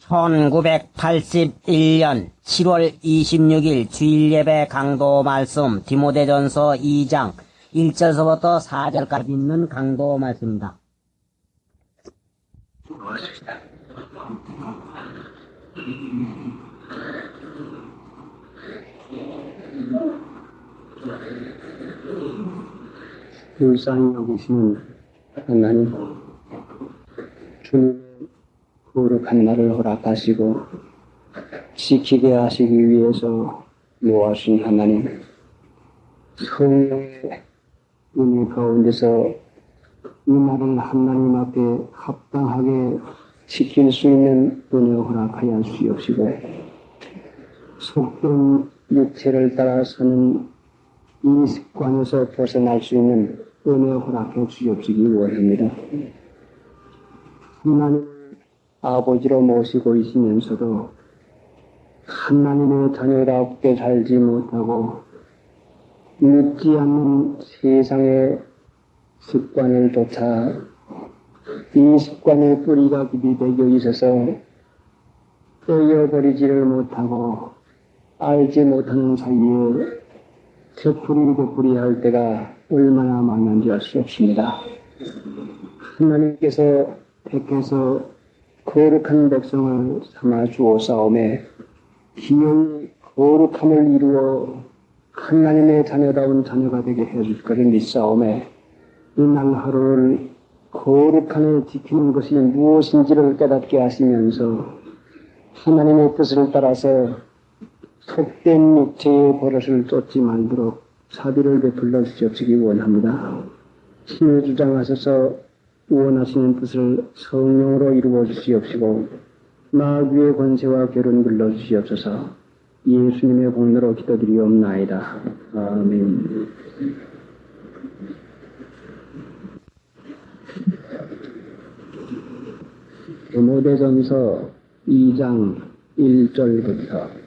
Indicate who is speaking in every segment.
Speaker 1: 1981년 7월 26일 주일예배 강도 말씀 디모데전서 2장 1절서부터 4절까지 있는 강도 말씀입니다.
Speaker 2: 고맙습니다. 불쌍히 여기시는 하나님, 주님의 거룩한 날을 허락하시고 지키게 하시기 위해서 모아주신 하나님, 성령의 은혜 가운데서 이 날을 하나님 앞에 합당하게 지킬 수 있는 은혜 허락하여 주시옵시고, 속된 육체를 따라 사는 이 습관에서 벗어날 수 있는 은혜 허락해 주시옵시기 원합니다. 하나님을 아버지로 모시고 있으면서도 하나님의 자녀답게 살지 못하고 묻지 않는 세상의 습관을 쫓아 이 습관의 뿌리가 깊이 배겨 있어서 떼어버리지를 못하고 알지 못하는 사이에 되풀이 할 때가 얼마나 많은지 알 수 없습니다. 하나님께서 택해서 거룩한 백성을 삼아 주옵사오매 기어이 거룩함을 이루어 하나님의 자녀다운 자녀가 되게 해줄 것을 믿사오매 이날 하루를 거룩함을 지키는 것이 무엇인지를 깨닫게 하시면서 하나님의 뜻을 따라서 속된 육체의 버릇을 쫓지 말도록 사비를 베풀러 주시옵시기 원합니다. 힘을 주장하셔서 원하시는 뜻을 성령으로 이루어 주시옵시고 마귀의 권세와 결은 불러 주시옵소서. 예수님의 공로로 기도드리옵나이다. 아멘. 디모데전서 2장 1절부터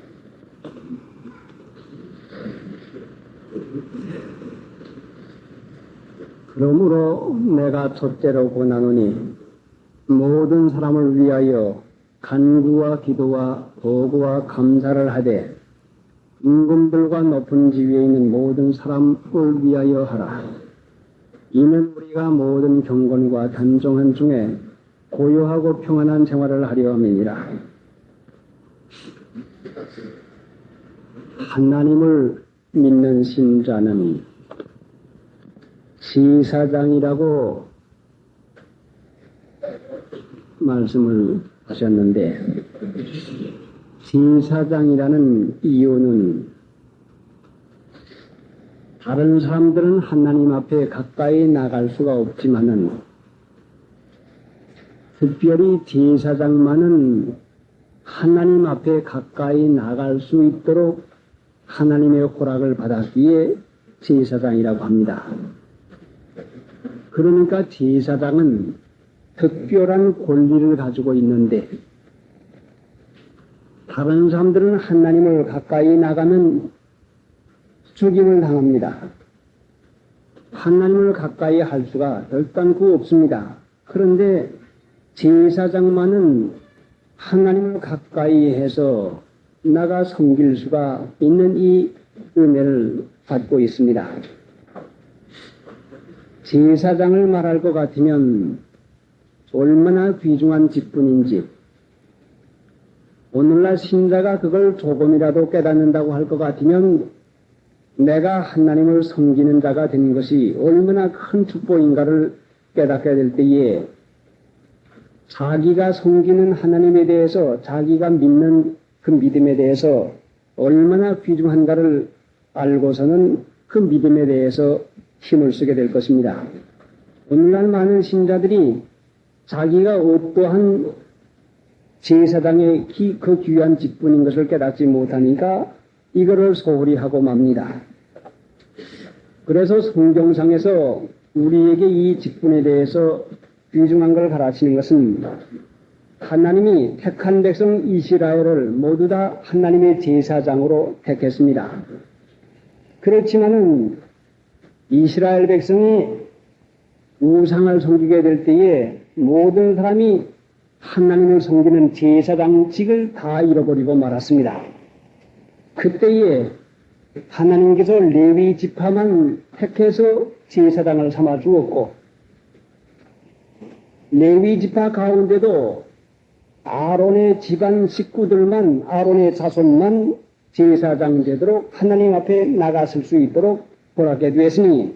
Speaker 2: 그러므로 내가 첫째로 권하노니 모든 사람을 위하여 간구와 기도와 도구와 감사를 하되 임금들과 높은 지위에 있는 모든 사람을 위하여 하라. 이는 우리가 모든 경건과 단정한 중에 고요하고 평안한 생활을 하려 함이니라. 하나님을 믿는 신자는 지사장이라고 말씀을 하셨는데, 지사장이라는 이유는 다른 사람들은 하나님 앞에 가까이 나갈 수가 없지만은 특별히 제사장만은 하나님 앞에 가까이 나갈 수 있도록 하나님의 허락을 받았기에 제사장이라고 합니다. 그러니까 제사장은 특별한 권리를 가지고 있는데 다른 사람들은 하나님을 가까이 나가면 죽임을 당합니다. 하나님을 가까이 할 수가 결단코 없습니다. 그런데 제사장만은 하나님을 가까이 해서 나가 섬길 수가 있는 이 은혜를 받고 있습니다. 제사장을 말할 것 같으면 얼마나 귀중한 직분인지, 오늘날 신자가 그걸 조금이라도 깨닫는다고 할 것 같으면 내가 하나님을 섬기는 자가 되는 것이 얼마나 큰 축복인가를 깨닫게 될 때에 자기가 섬기는 하나님에 대해서, 자기가 믿는 그 믿음에 대해서 얼마나 귀중한가를 알고서는 그 믿음에 대해서 힘을 쓰게 될 것입니다. 오늘날 많은 신자들이 자기가 어떠한 제사장의 그 귀한 직분인 것을 깨닫지 못하니까 이거를 소홀히 하고 맙니다. 그래서 성경상에서 우리에게 이 직분에 대해서 귀중한 걸 가르치는 것은 하나님이 택한 백성 이스라엘을 모두 다 하나님의 제사장으로 택했습니다. 그렇지만은 이스라엘 백성이 우상을 섬기게 될 때에 모든 사람이 하나님을 섬기는 제사장직을 다 잃어버리고 말았습니다. 그때에 하나님께서 레위 지파만 택해서 제사장을 삼아 주었고, 레위 지파 가운데도 아론의 집안 식구들만, 아론의 자손만 제사장 되도록 하나님 앞에 나갔을 수 있도록 허락해 주었으니,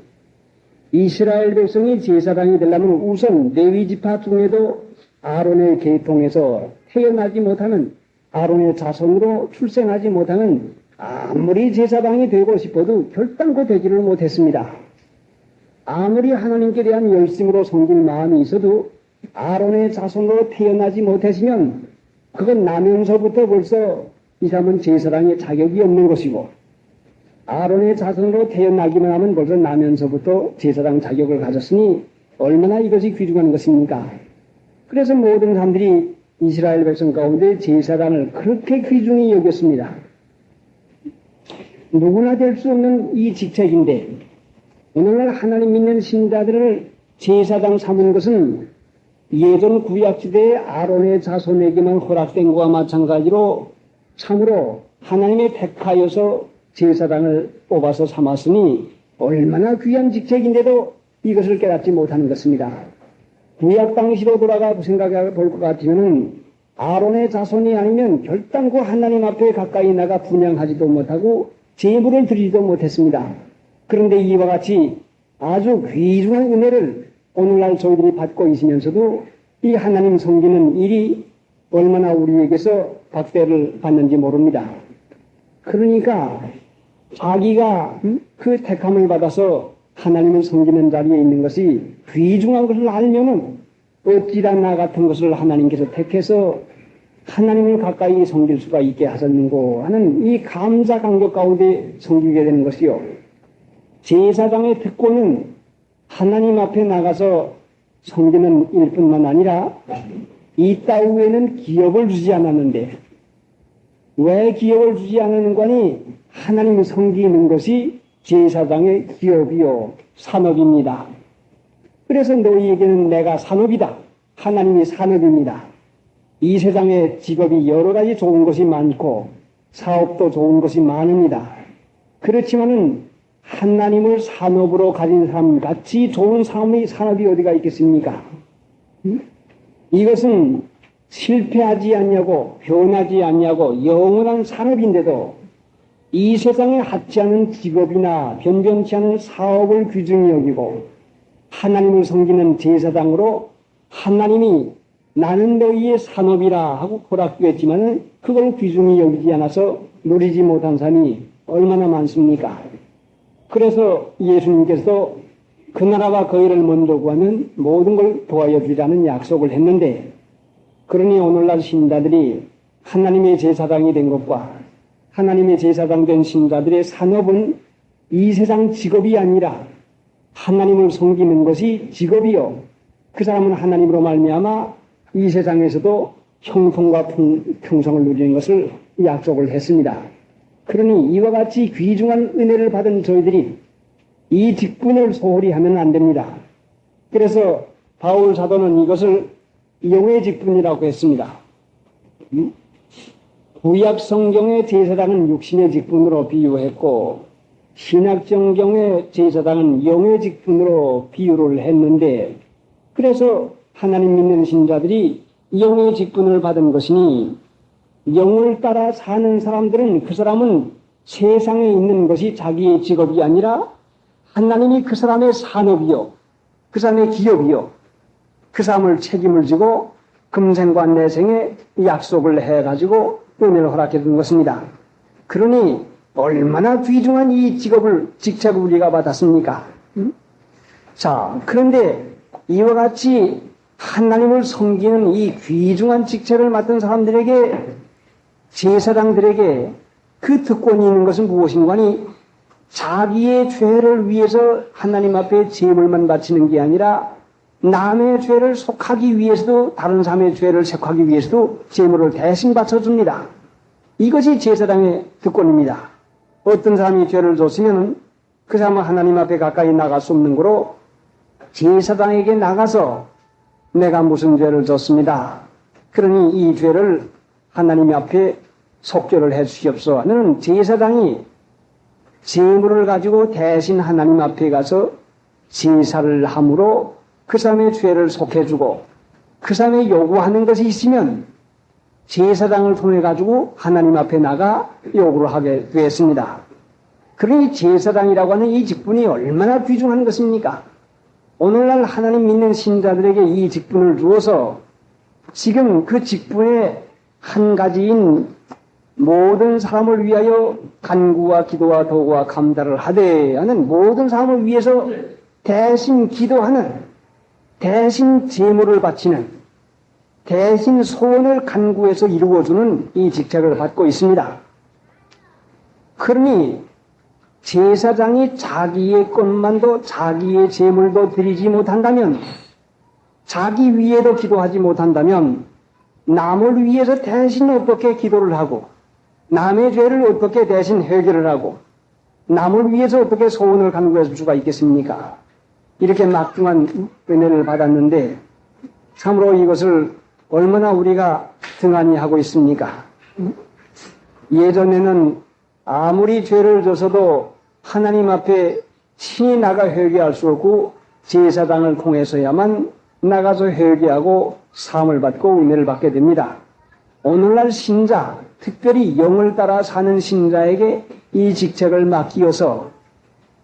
Speaker 2: 이스라엘 백성이 제사장이 되려면 우선 레위 지파 중에도 아론의 계통에서 태어나지 못하는, 아론의 자손으로 출생하지 못하는, 아무리 제사장이 되고 싶어도 결단코 되지를 못했습니다. 아무리 하나님께 대한 열심으로 섬길 마음이 있어도 아론의 자손으로 태어나지 못했으면 그건 나면서부터 벌써 이 사람은 제사장의 자격이 없는 것이고, 아론의 자손으로 태어나기만 하면 벌써 나면서부터 제사장 자격을 가졌으니 얼마나 이것이 귀중한 것입니까? 그래서 모든 사람들이 이스라엘 백성 가운데 제사장을 그렇게 귀중히 여겼습니다. 누구나 될 수 없는 이 직책인데, 오늘날 하나님 믿는 신자들을 제사장 삼은 것은 예전 구약시대의 아론의 자손에게만 허락된 것과 마찬가지로 참으로 하나님의 택하여서 제사장을 뽑아서 삼았으니 얼마나 귀한 직책인데도 이것을 깨닫지 못하는 것입니다. 구약 당시로 돌아가 생각해 볼 것 같으면 아론의 자손이 아니면 결단코 하나님 앞에 가까이 나가 분양하지도 못하고 제물을 드리지도 못했습니다. 그런데 이와 같이 아주 귀중한 은혜를 오늘날 저희들이 받고 있으면서도 이 하나님 섬기는 일이 얼마나 우리에게서 박대를 받는지 모릅니다. 그러니까 자기가 그 택함을 받아서 하나님을 섬기는 자리에 있는 것이 귀중한 것을 알면은 어찌나 나 같은 것을 하나님께서 택해서 하나님을 가까이 섬길 수가 있게 하셨는고 하는 이 감사 감격 가운데 섬기게 되는 것이요. 제사장의 특권은 하나님 앞에 나가서 섬기는 일뿐만 아니라 이 땅 위에는 기업을 주지 않았는데, 왜 기업을 주지 않았는가니 하나님을 섬기는 것이 제사장의 기업이요 산업입니다. 그래서 너희에게는 내가 산업이다. 하나님이 산업입니다. 이 세상에 직업이 여러 가지 좋은 것이 많고 사업도 좋은 것이 많습니다. 그렇지만은 하나님을 산업으로 가진 사람 같이 좋은 산업이 어디가 있겠습니까? 이것은 실패하지 않냐고 변하지 않냐고 영원한 산업인데도 이 세상에 합치 않은 직업이나 변변치 않은 사업을 귀중히 여기고 하나님을 섬기는 제사장으로 하나님이 나는 너희의 산업이라 하고 허락했지만 그걸 귀중히 여기지 않아서 누리지 못한 사람이 얼마나 많습니까? 그래서 예수님께서도 그 나라와 그 일을 먼저 구하면 모든 걸 도와여 주리라는 약속을 했는데, 그러니 오늘날 신자들이 하나님의 제사장이 된 것과 하나님의 제사장 된 신자들의 산업은 이 세상 직업이 아니라 하나님을 섬기는 것이 직업이요, 그 사람은 하나님으로 말미암아 이 세상에서도 형통과 평성을 누리는 것을 약속을 했습니다. 그러니 이와 같이 귀중한 은혜를 받은 저희들이 이 직분을 소홀히 하면 안 됩니다. 그래서 바울 사도는 이것을 영의 직분이라고 했습니다. 구약 성경의 제사장은 육신의 직분으로 비유했고 신약 성경의 제사장은 영의 직분으로 비유를 했는데, 그래서 하나님 믿는 신자들이 영의 직분을 받은 것이니 영을 따라 사는 사람들은 그 사람은 세상에 있는 것이 자기의 직업이 아니라 하나님이 그 사람의 산업이요, 그 사람의 기업이요, 그 사람을 책임을 지고 금생과 내생에 약속을 해가지고 은혜를 허락해 준 것입니다. 그러니 얼마나 귀중한 이 직책을 우리가 받았습니까? 자, 그런데 이와 같이 하나님을 섬기는 이 귀중한 직책을 맡은 사람들에게, 제사장들에게 그 특권이 있는 것은 무엇인가니 자기의 죄를 위해서 하나님 앞에 제물만 바치는 게 아니라 남의 죄를 속하기 위해서도, 다른 사람의 죄를 속하기 위해서도 제물을 대신 바쳐줍니다. 이것이 제사장의 특권입니다. 어떤 사람이 죄를 졌으면 그 사람은 하나님 앞에 가까이 나갈 수 없는 거로 제사장에게 나가서 내가 무슨 죄를 졌습니다. 그러니 이 죄를 하나님 앞에 속죄를 해 주시옵소서 하는 제사장이 제물을 가지고 대신 하나님 앞에 가서 제사를 함으로 그 사람의 죄를 속해주고 그 사람의 요구하는 것이 있으면 제사장을 통해 가지고 하나님 앞에 나가 요구를 하게 되었습니다. 그러니 제사장이라고 하는 이 직분이 얼마나 귀중한 것입니까? 오늘날 하나님 믿는 신자들에게 이 직분을 주어서 지금 그 직분의 한 가지인 모든 사람을 위하여 간구와 기도와 도구와 감사를 하되 하는 모든 사람을 위해서 대신 기도하는, 대신 제물을 바치는, 대신 소원을 간구해서 이루어주는 이 직책을 받고 있습니다. 그러니 제사장이 자기의 것만도 자기의 제물도 드리지 못한다면, 자기 위에도 기도하지 못한다면 남을 위해서 대신 어떻게 기도를 하고 남의 죄를 어떻게 대신 해결을 하고 남을 위해서 어떻게 소원을 간구해 줄 수가 있겠습니까? 이렇게 막중한 은혜를 받았는데 참으로 이것을 얼마나 우리가 등한히 하고 있습니까? 예전에는 아무리 죄를 져서도 하나님 앞에 친히 나가 회개할 수 없고 제사장을 통해서야만 나가서 회개하고 사함을 받고 은혜를 받게 됩니다. 오늘날 신자, 특별히 영을 따라 사는 신자에게 이 직책을 맡기어서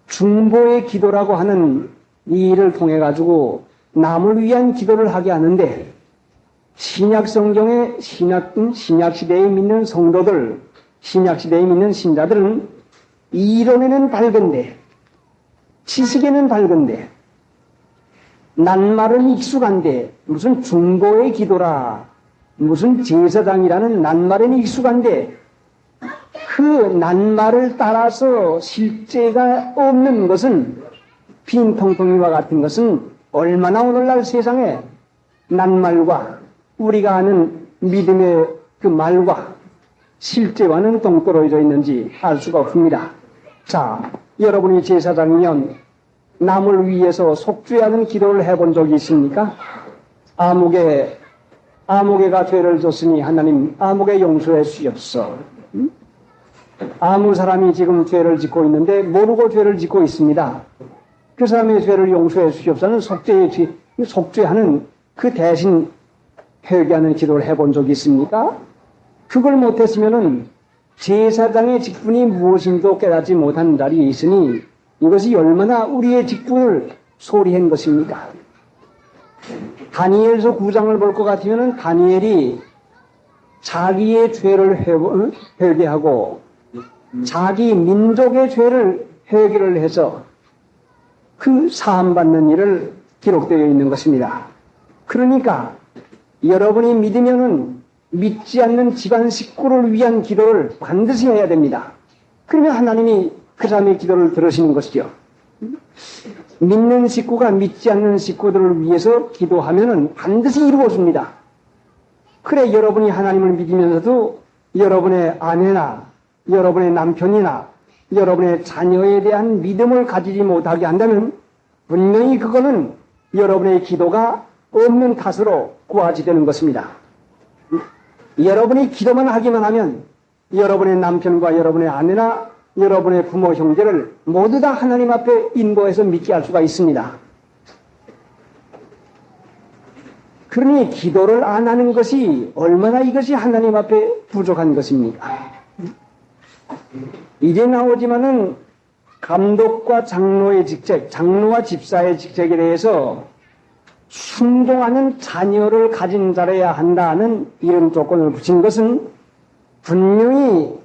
Speaker 2: 중보의 기도라고 하는 이 일을 통해 가지고 남을 위한 기도를 하게 하는데 신약 성경의 신약 시대에 믿는 성도들, 신약 시대에 믿는 신자들은 이론에는 밝은데 지식에는 밝은데 낱말은 익숙한데 무슨 중보의 기도라 무슨 제사장이라는 낱말에는 익숙한데 그 낱말을 따라서 실제가 없는 것은 빈통통이와 같은 것은 얼마나 오늘날 세상에 낱말과 우리가 아는 믿음의 그 말과 실제와는 동떨어져 있는지 알 수가 없습니다. 자, 여러분이 제사장이면 남을 위해서 속죄하는 기도를 해본 적이 있습니까? 아무개가 죄를 졌으니 하나님 아무개 용서해 주시옵소서. 아무 사람이 지금 죄를 짓고 있는데 모르고 죄를 짓고 있습니다. 그 사람의 죄를 용서해 주시옵소서는 속죄하는 그 대신 회개하는 기도를 해본 적이 있습니까? 그걸 못했으면은 제사장의 직분이 무엇인지도 깨닫지 못한 자리에 있으니 이것이 얼마나 우리의 직분을 소리한 것입니까? 다니엘서 9장을 볼 것 같으면 다니엘이 자기의 죄를 회개하고 자기 민족의 죄를 회개를 해서 그 사함받는 일을 기록되어 있는 것입니다. 그러니까 여러분이 믿으면은 믿지 않는 집안 식구를 위한 기도를 반드시 해야 됩니다. 그러면 하나님이 그 사람의 기도를 들으시는 것이죠. 믿는 식구가 믿지 않는 식구들을 위해서 기도하면은 반드시 이루어집니다. 그래 여러분이 하나님을 믿으면서도 여러분의 아내나 여러분의 남편이나 여러분의 자녀에 대한 믿음을 가지지 못하게 한다면 분명히 그거는 여러분의 기도가 없는 탓으로 고아지되는 것입니다. 여러분이 기도만 하기만 하면 여러분의 남편과 여러분의 아내나 여러분의 부모 형제를 모두 다 하나님 앞에 인도해서 믿게 할 수가 있습니다. 그러니 기도를 안 하는 것이 얼마나 이것이 하나님 앞에 부족한 것입니까? 이제 나오지만은 감독과 장로의 직책, 장로와 집사의 직책에 대해서 순종하는 자녀를 가진 자라야 한다는 이런 조건을 붙인 것은 분명히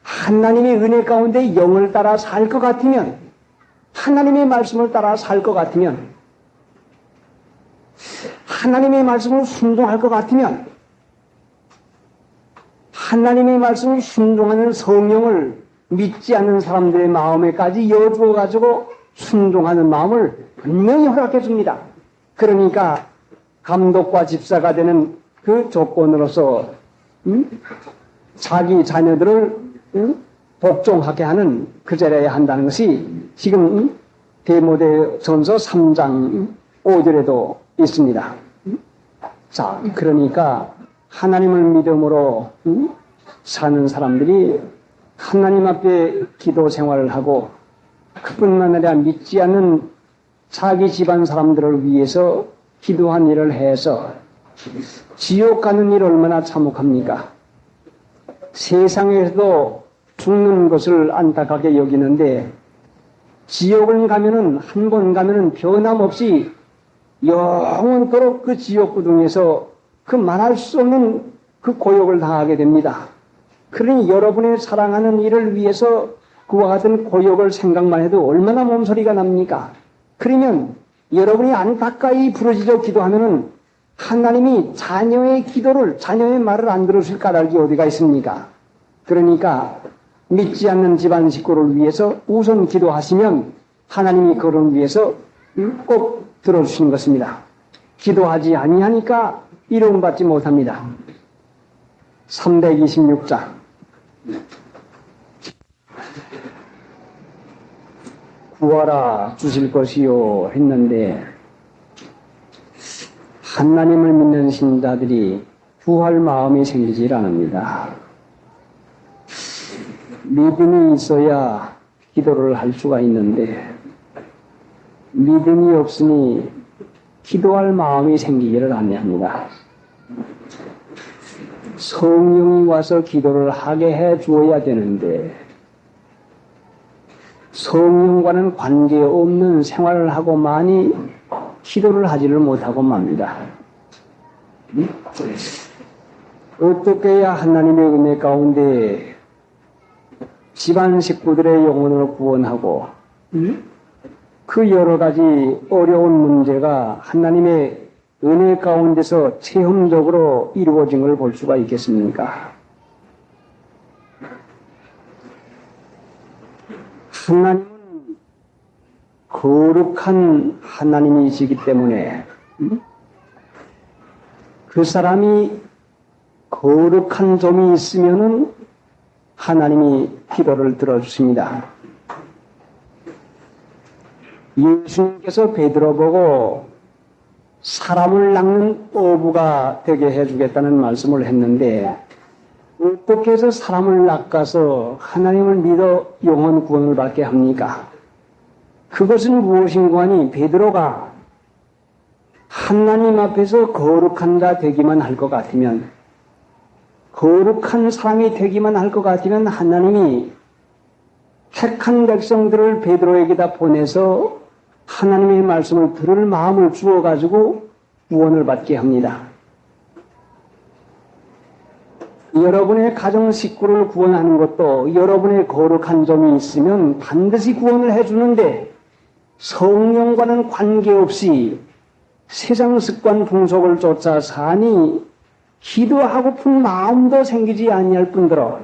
Speaker 2: 하나님의 은혜 가운데 영을 따라 살 것 같으면, 하나님의 말씀을 따라 살 것 같으면, 하나님의 말씀을 순종할 것 같으면, 하나님의 말씀을 순종하는 성령을 믿지 않는 사람들의 마음에까지 여주어 가지고 순종하는 마음을 분명히 허락해 줍니다. 그러니까 감독과 집사가 되는 그 조건으로서 자기 자녀들을 복종하게 하는 그 자리에 한다는 것이 지금 디모데전서 3장 5절에도 있습니다. 자, 그러니까 하나님을 믿음으로 사는 사람들이 하나님 앞에 기도 생활을 하고 그뿐만 아니라 믿지 않는 자기 집안 사람들을 위해서 기도한 일을 해서 지옥 가는 일 얼마나 참혹합니까? 세상에서도 죽는 것을 안타깝게 여기는데 지옥을 가면은 한 번 가면은 변함없이 영원토록 그 지옥 구덩이에서 그 말할 수 없는 그 고역을 당하게 됩니다. 그러니 여러분의 사랑하는 일을 위해서 그와 같은 고역을 생각만 해도 얼마나 몸소리가 납니까? 그러면 여러분이 안타까이 부르짖어 기도하면은 하나님이 자녀의 기도를, 자녀의 말을 안 들으실 까닭이 어디가 있습니까? 그러니까 믿지 않는 집안 식구를 위해서 우선 기도하시면 하나님이 그를 위해서 꼭 들어주시는 것입니다. 기도하지 아니하니까 이로움 받지 못합니다. 326장 구하라 주실 것이요 했는데 하나님을 믿는 신자들이 구할 마음이 생기질 않습니다. 믿음이 있어야 기도를 할 수가 있는데 믿음이 없으니 기도할 마음이 생기기를 아니합니다. 성령이 와서 기도를 하게 해 주어야 되는데 성령과는 관계없는 생활을 하고 많이 기도를 하지를 못하고 맙니다. 어떻게 해야 하나님의 은혜 가운데 집안 식구들의 영혼을 구원하고 그 여러 가지 어려운 문제가 하나님의 은혜 가운데서 체험적으로 이루어진 걸 볼 수가 있겠습니까? 하나님은 거룩한 하나님이시기 때문에 그 사람이 거룩한 점이 있으면은 하나님이 기도를 들어주십니다. 예수님께서 베드로 보고 사람을 낚는 어부가 되게 해주겠다는 말씀을 했는데 어떻게 해서 사람을 낚아서 하나님을 믿어 영혼 구원을 받게 합니까? 그것은 무엇인가 하니 베드로가 하나님 앞에서 거룩한 자 되기만 할 것 같으면 거룩한 사람이 되기만 할 것 같으면 하나님이 택한 백성들을 베드로에게다 보내서 하나님의 말씀을 들을 마음을 주어가지고 구원을 받게 합니다. 여러분의 가정 식구를 구원하는 것도 여러분의 거룩한 점이 있으면 반드시 구원을 해주는데 성령과는 관계없이 세상 습관 풍속을 쫓아 사니 기도하고픈 마음도 생기지 아니할 뿐더러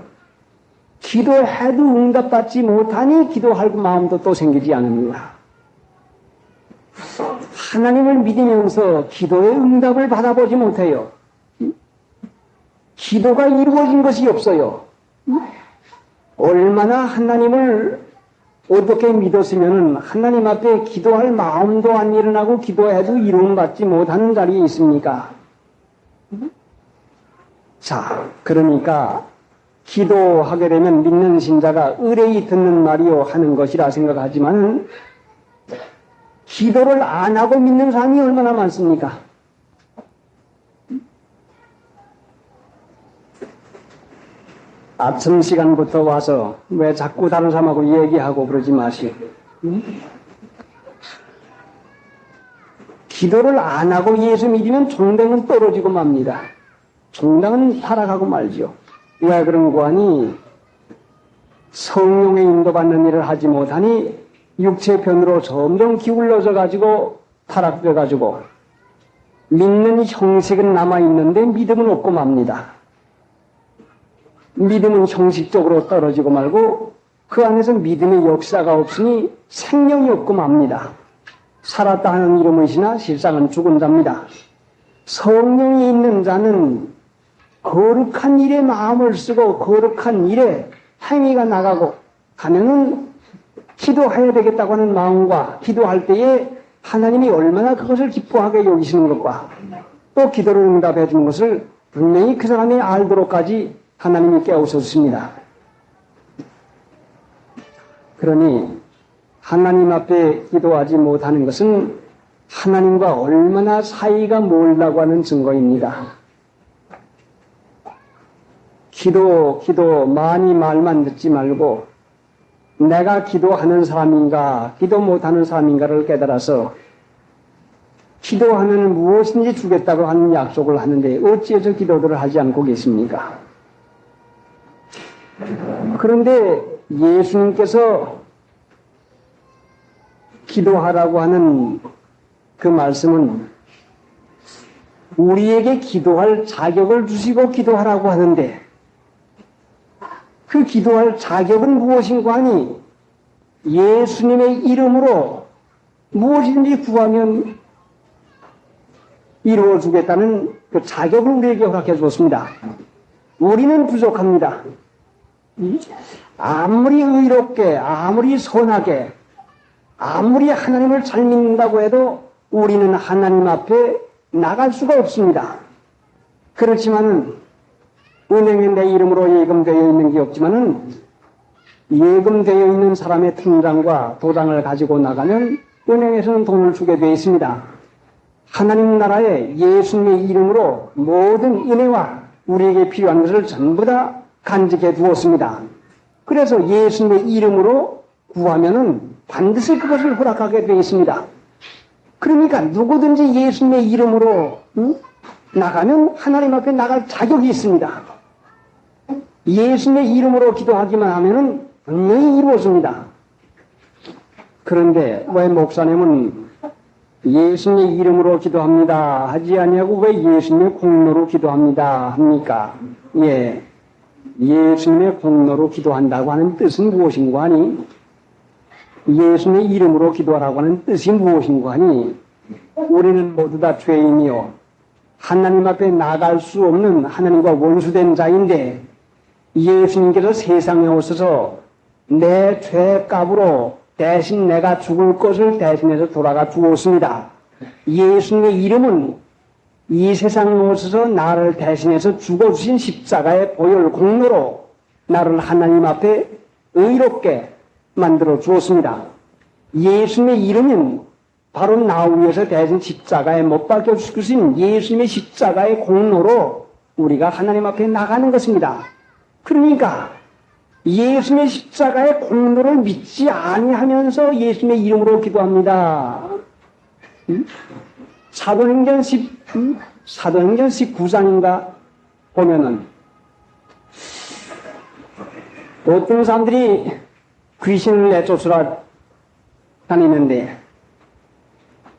Speaker 2: 기도해도 응답받지 못하니 기도할 마음도 또 생기지 않습니다. 하나님을 믿으면서 기도의 응답을 받아보지 못해요. 기도가 이루어진 것이 없어요. 얼마나 하나님을 어떻게 믿었으면 하나님 앞에 기도할 마음도 안 일어나고 기도해도 이루음 받지 못하는 자리에 있습니까? 자, 그러니까 기도하게 되면 믿는 신자가 의뢰이 듣는 말이요 하는 것이라 생각하지만 기도를 안 하고 믿는 사람이 얼마나 많습니까? 아침 시간부터 와서 왜 자꾸 다른 사람하고 얘기하고 그러지 마시오. 기도를 안 하고 예수 믿으면 종당은 떨어지고 맙니다. 종당은 타락하고 말지요. 왜 그런 거 하니 성령의 인도받는 일을 하지 못하니 육체편으로 점점 기울어져 가지고 타락돼 가지고 믿는 형식은 남아있는데 믿음은 없고 맙니다. 믿음은 형식적으로 떨어지고 말고 그 안에서 믿음의 역사가 없으니 생명이 없고 맙니다. 살았다 하는 이름이시나 실상은 죽은 자입니다. 성령이 있는 자는 거룩한 일에 마음을 쓰고 거룩한 일에 행위가 나가고 하면은 기도해야 되겠다고 하는 마음과 기도할 때에 하나님이 얼마나 그것을 기뻐하게 여기시는 것과 또 기도를 응답해 주는 것을 분명히 그 사람이 알도록까지 하나님이 깨우쳤습니다. 그러니 하나님 앞에 기도하지 못하는 것은 하나님과 얼마나 사이가 멀다고 하는 증거입니다. 기도 많이 말만 듣지 말고 내가 기도하는 사람인가 기도 못하는 사람인가를 깨달아서 기도하면 무엇인지 주겠다고 하는 약속을 하는데 어찌해서 기도들을 하지 않고 계십니까? 그런데 예수님께서 기도하라고 하는 그 말씀은 우리에게 기도할 자격을 주시고 기도하라고 하는데 그 기도할 자격은 무엇인가 하니 예수님의 이름으로 무엇이든지 구하면 이루어주겠다는 그 자격을 우리에게 허락해 주었습니다. 우리는 부족합니다. 아무리 의롭게 아무리 선하게 아무리 하나님을 잘 믿는다고 해도 우리는 하나님 앞에 나갈 수가 없습니다. 그렇지만은 은행에 내 이름으로 예금되어 있는 게 없지만은 예금되어 있는 사람의 통장과 도장을 가지고 나가면 은행에서는 돈을 주게 되어 있습니다. 하나님 나라에 예수님의 이름으로 모든 은혜와 우리에게 필요한 것을 전부 다 간직해 두었습니다. 그래서 예수님의 이름으로 구하면은 반드시 그것을 허락하게 되어 있습니다. 그러니까 누구든지 예수님의 이름으로 나가면 하나님 앞에 나갈 자격이 있습니다. 예수님의 이름으로 기도하기만 하면은 분명히 이루어집니다. 그런데 왜 목사님은 예수님의 이름으로 기도합니다 하지 아니하고 왜 예수님의 공로로 기도합니다 합니까? 예, 예수님의 공로로 기도한다고 하는 뜻은 무엇인가 하니 예수님의 이름으로 기도하라고 하는 뜻이 무엇인가 하니 우리는 모두 다 죄인이요 하나님 앞에 나갈 수 없는 하나님과 원수된 자인데 예수님께서 세상에 오셔서 내 죄값으로 대신 내가 죽을 것을 대신해서 돌아가 주었습니다. 예수님의 이름은 이 세상에 오셔서 나를 대신해서 죽어주신 십자가의 보혈 공로로 나를 하나님 앞에 의롭게 만들어 주었습니다. 예수님의 이름은 바로 나 위해서 대신 십자가에 못 박혀 죽으신 예수님의 십자가의 공로로 우리가 하나님 앞에 나가는 것입니다. 그러니까 예수님의 십자가의 공로를 믿지 아니하면서 예수님의 이름으로 기도합니다. 사도행전 19장인가 보면은 어떤 사람들이 귀신을 내쫓으러 다니는데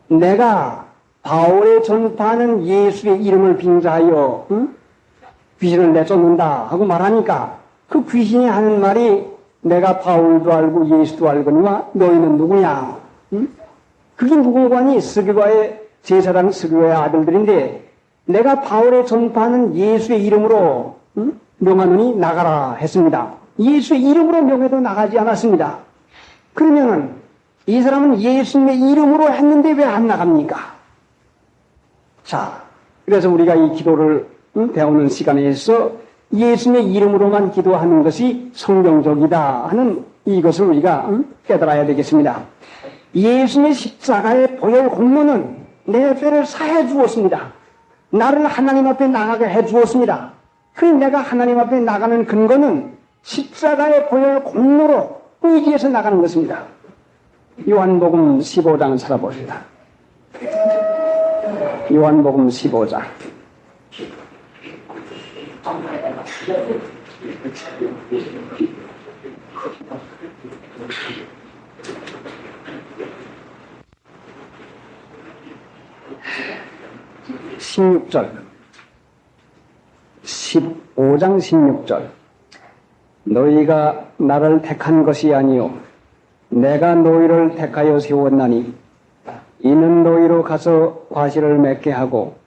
Speaker 2: 내가 바울의 전파하는 예수의 이름을 빙자하여 귀신을 내쫓는다 하고 말하니까 그 귀신이 하는 말이 내가 바울도 알고 예수도 알거니와 너희는 누구냐? 그게 누군가 하니 스기바의 제사장 스기바의 아들들인데 내가 바울의 전파하는 예수의 이름으로 명하노니 나가라 했습니다. 예수의 이름으로 명해도 나가지 않았습니다. 그러면은 이 사람은 예수님의 이름으로 했는데 왜 안 나갑니까? 자, 그래서 우리가 이 기도를 배우는 시간에 있어 예수님의 이름으로만 기도하는 것이 성경적이다 하는 이것을 우리가 깨달아야 되겠습니다. 예수님의 십자가의 보혈 공로는 내 죄를 사해 주었습니다. 나를 하나님 앞에 나가게 해 주었습니다. 그 내가 하나님 앞에 나가는 근거는 십자가의 보혈 공로로 의지해서 나가는 것입니다. 요한복음 15장 찾아봅시다. 요한복음 15장. (16절) 15장 16절 너희가 나를 택한 것이 아니요 내가 너희를 택하여 세웠나니 이는 너희로 가서 과실을 맺게 하고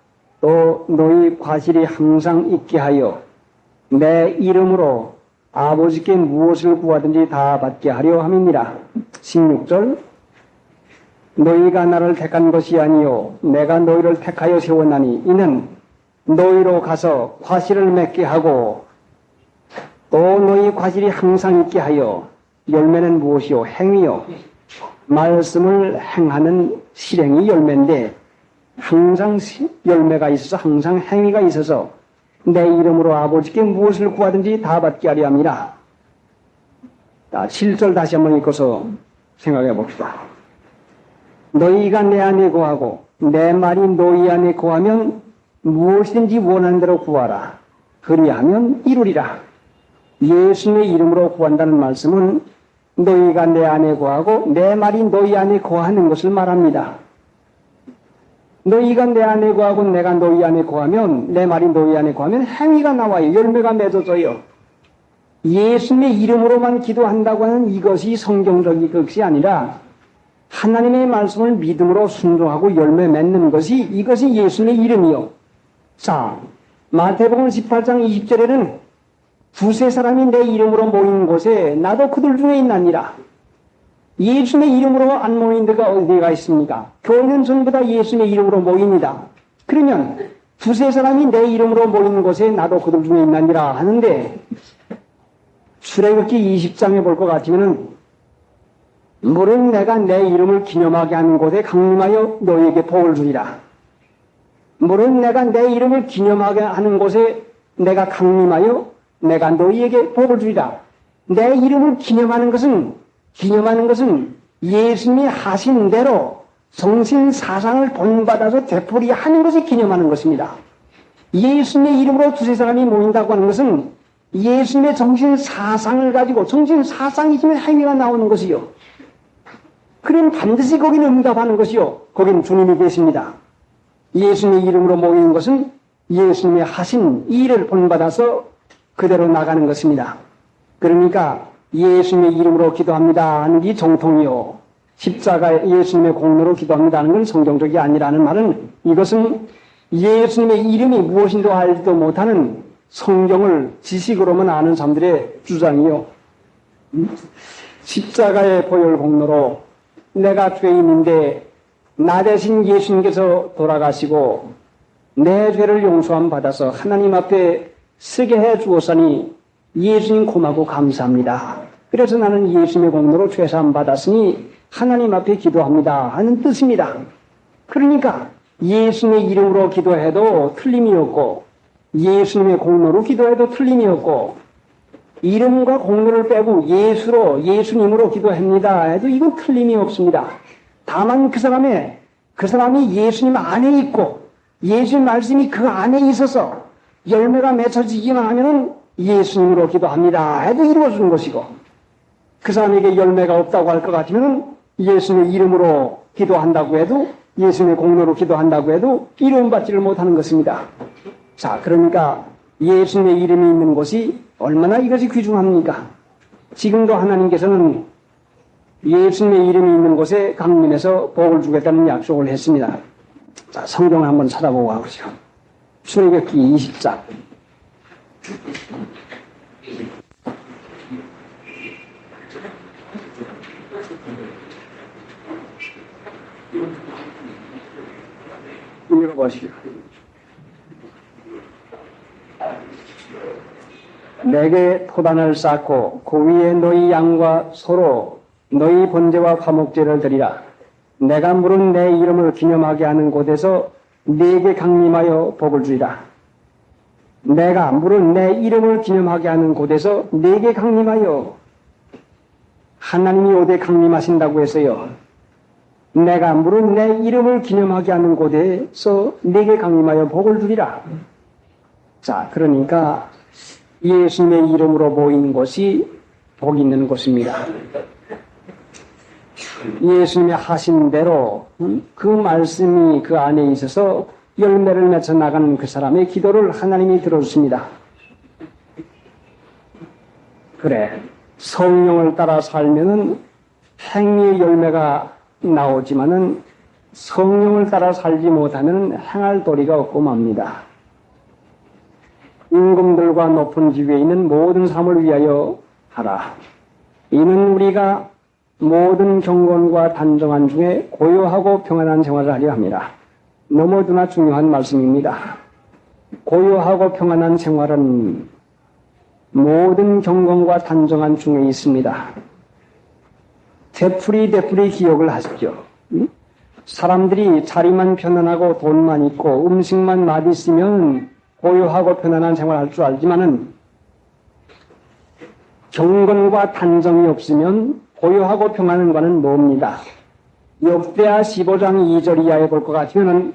Speaker 2: 또 너희 과실이 항상 있게 하여 내 이름으로 아버지께 무엇을 구하든지 다 받게 하려 함이니라. 16절 너희가 나를 택한 것이 아니요 내가 너희를 택하여 세웠나니 이는 너희로 가서 과실을 맺게 하고 또 너희 과실이 항상 있게 하여 열매는 무엇이요 행위요 말씀을 행하는 실행이 열매인데 항상 열매가 있어서 항상 행위가 있어서 내 이름으로 아버지께 무엇을 구하든지 다 받게 하려 함이라. 7절 다시 한번 읽어서 생각해 봅시다. 너희가 내 안에 거하고 내 말이 너희 안에 거하면 무엇이든지 원하는 대로 구하라. 그리하면 이루리라. 예수님의 이름으로 구한다는 말씀은 너희가 내 안에 거하고 내 말이 너희 안에 거하는 것을 말합니다. 너희가 내 안에 거하고 내가 너희 안에 거하면 내 말이 너희 안에 거하면 행위가 나와요. 열매가 맺어져요. 예수님의 이름으로만 기도한다고 하는 이것이 성경적인 것이 아니라 하나님의 말씀을 믿음으로 순종하고 열매 맺는 것이 이것이 예수님의 이름이요. 자, 마태복음 18장 20절에는 두세 사람이 내 이름으로 모인 곳에 나도 그들 중에 있나니라. 예수님의 이름으로 안 모인 데가 어디가 있습니까? 교회는 전부 다 예수님의 이름으로 모입니다. 그러면 두세 사람이 내 이름으로 모인 곳에 나도 그들 중에 있나니라 하는데 출애굽기 20장에 볼 것 같으면은 물은 내가 내 이름을 기념하게 하는 곳에 강림하여 너희에게 복을 주리라. 물은 내가 내 이름을 기념하게 하는 곳에 내가 강림하여 내가 너희에게 복을 주리라. 내 이름을 기념하는 것은 예수님이 하신 대로 정신 사상을 본받아서 되풀이하는 것이 기념하는 것입니다. 예수님의 이름으로 두세 사람이 모인다고 하는 것은 예수님의 정신 사상을 가지고 정신 사상이 있으면 행위가 나오는 것이요. 그럼 반드시 거기는 응답하는 것이요. 거기는 주님이 계십니다. 예수님의 이름으로 모이는 것은 예수님이 하신 일을 본받아서 그대로 나가는 것입니다. 그러니까 예수님의 이름으로 기도합니다 하는 게 정통이요. 십자가 예수님의 공로로 기도합니다 하는 건 성경적이 아니라는 말은 이것은 예수님의 이름이 무엇인도 알지도 못하는 성경을 지식으로만 아는 사람들의 주장이요. 십자가의 보혈 공로로 내가 죄인인데 나 대신 예수님께서 돌아가시고 내 죄를 용서함 받아서 하나님 앞에 쓰게 해 주었으니 예수님 고마고 감사합니다. 그래서 나는 예수님의 공로로 죄사함 받았으니 하나님 앞에 기도합니다 하는 뜻입니다. 그러니까 예수님의 이름으로 기도해도 틀림이 없고 예수님의 공로로 기도해도 틀림이 없고 이름과 공로를 빼고 예수님으로 기도합니다 해도 이건 틀림이 없습니다. 다만 그 사람이 예수님 안에 있고 예수님 말씀이 그 안에 있어서 열매가 맺혀지기만 하면은 예수님으로 기도합니다 해도 이루어지는 것이고 그 사람에게 열매가 없다고 할 것 같으면 예수님의 이름으로 기도한다고 해도 예수님의 공로로 기도한다고 해도 이름받지를 못하는 것입니다. 자, 그러니까 예수님의 이름이 있는 곳이 얼마나 이것이 귀중합니까? 지금도 하나님께서는 예수님의 이름이 있는 곳에 강림해서 복을 주겠다는 약속을 했습니다. 자, 성경을 한번 찾아보고 가보시죠. 출애굽기 20장. 읽어보시죠. 내게 토단을 쌓고 그 위에 너희 양과 소로 너희 번제와 화목제를 드리라. 내가 물은 내 이름을 기념하게 하는 곳에서 네게 강림하여 복을 주리라. 내가 물은 내 이름을 기념하게 하는 곳에서 네게 강림하여 하나님이 어디에 강림하신다고 했어요. 내가 물은 내 이름을 기념하게 하는 곳에서 네게 강림하여 복을 주리라. 자, 그러니까 예수님의 이름으로 모인 곳이 복 있는 곳입니다. 예수님이 하신 대로 그 말씀이 그 안에 있어서 열매를 맺어 나가는 그 사람의 기도를 하나님이 들어주십니다. 그래, 성령을 따라 살면은 행위의 열매가 나오지만은 성령을 따라 살지 못하면 행할 도리가 없고 맙니다. 임금들과 높은 지위에 있는 모든 사람을 위하여 하라. 이는 우리가 모든 경건과 단정한 중에 고요하고 평안한 생활을 하려 합니다. 너무도나 중요한 말씀입니다. 고요하고 평안한 생활은 모든 경건과 단정한 중에 있습니다. 되풀이 기억을 하십시오. 사람들이 자리만 편안하고 돈만 있고 음식만 맛있으면 고요하고 편안한 생활을 할 줄 알지만은 경건과 단정이 없으면 고요하고 평안한 것은 뭡니다. 역대하 15장 2절 이하에 볼 것 같으면은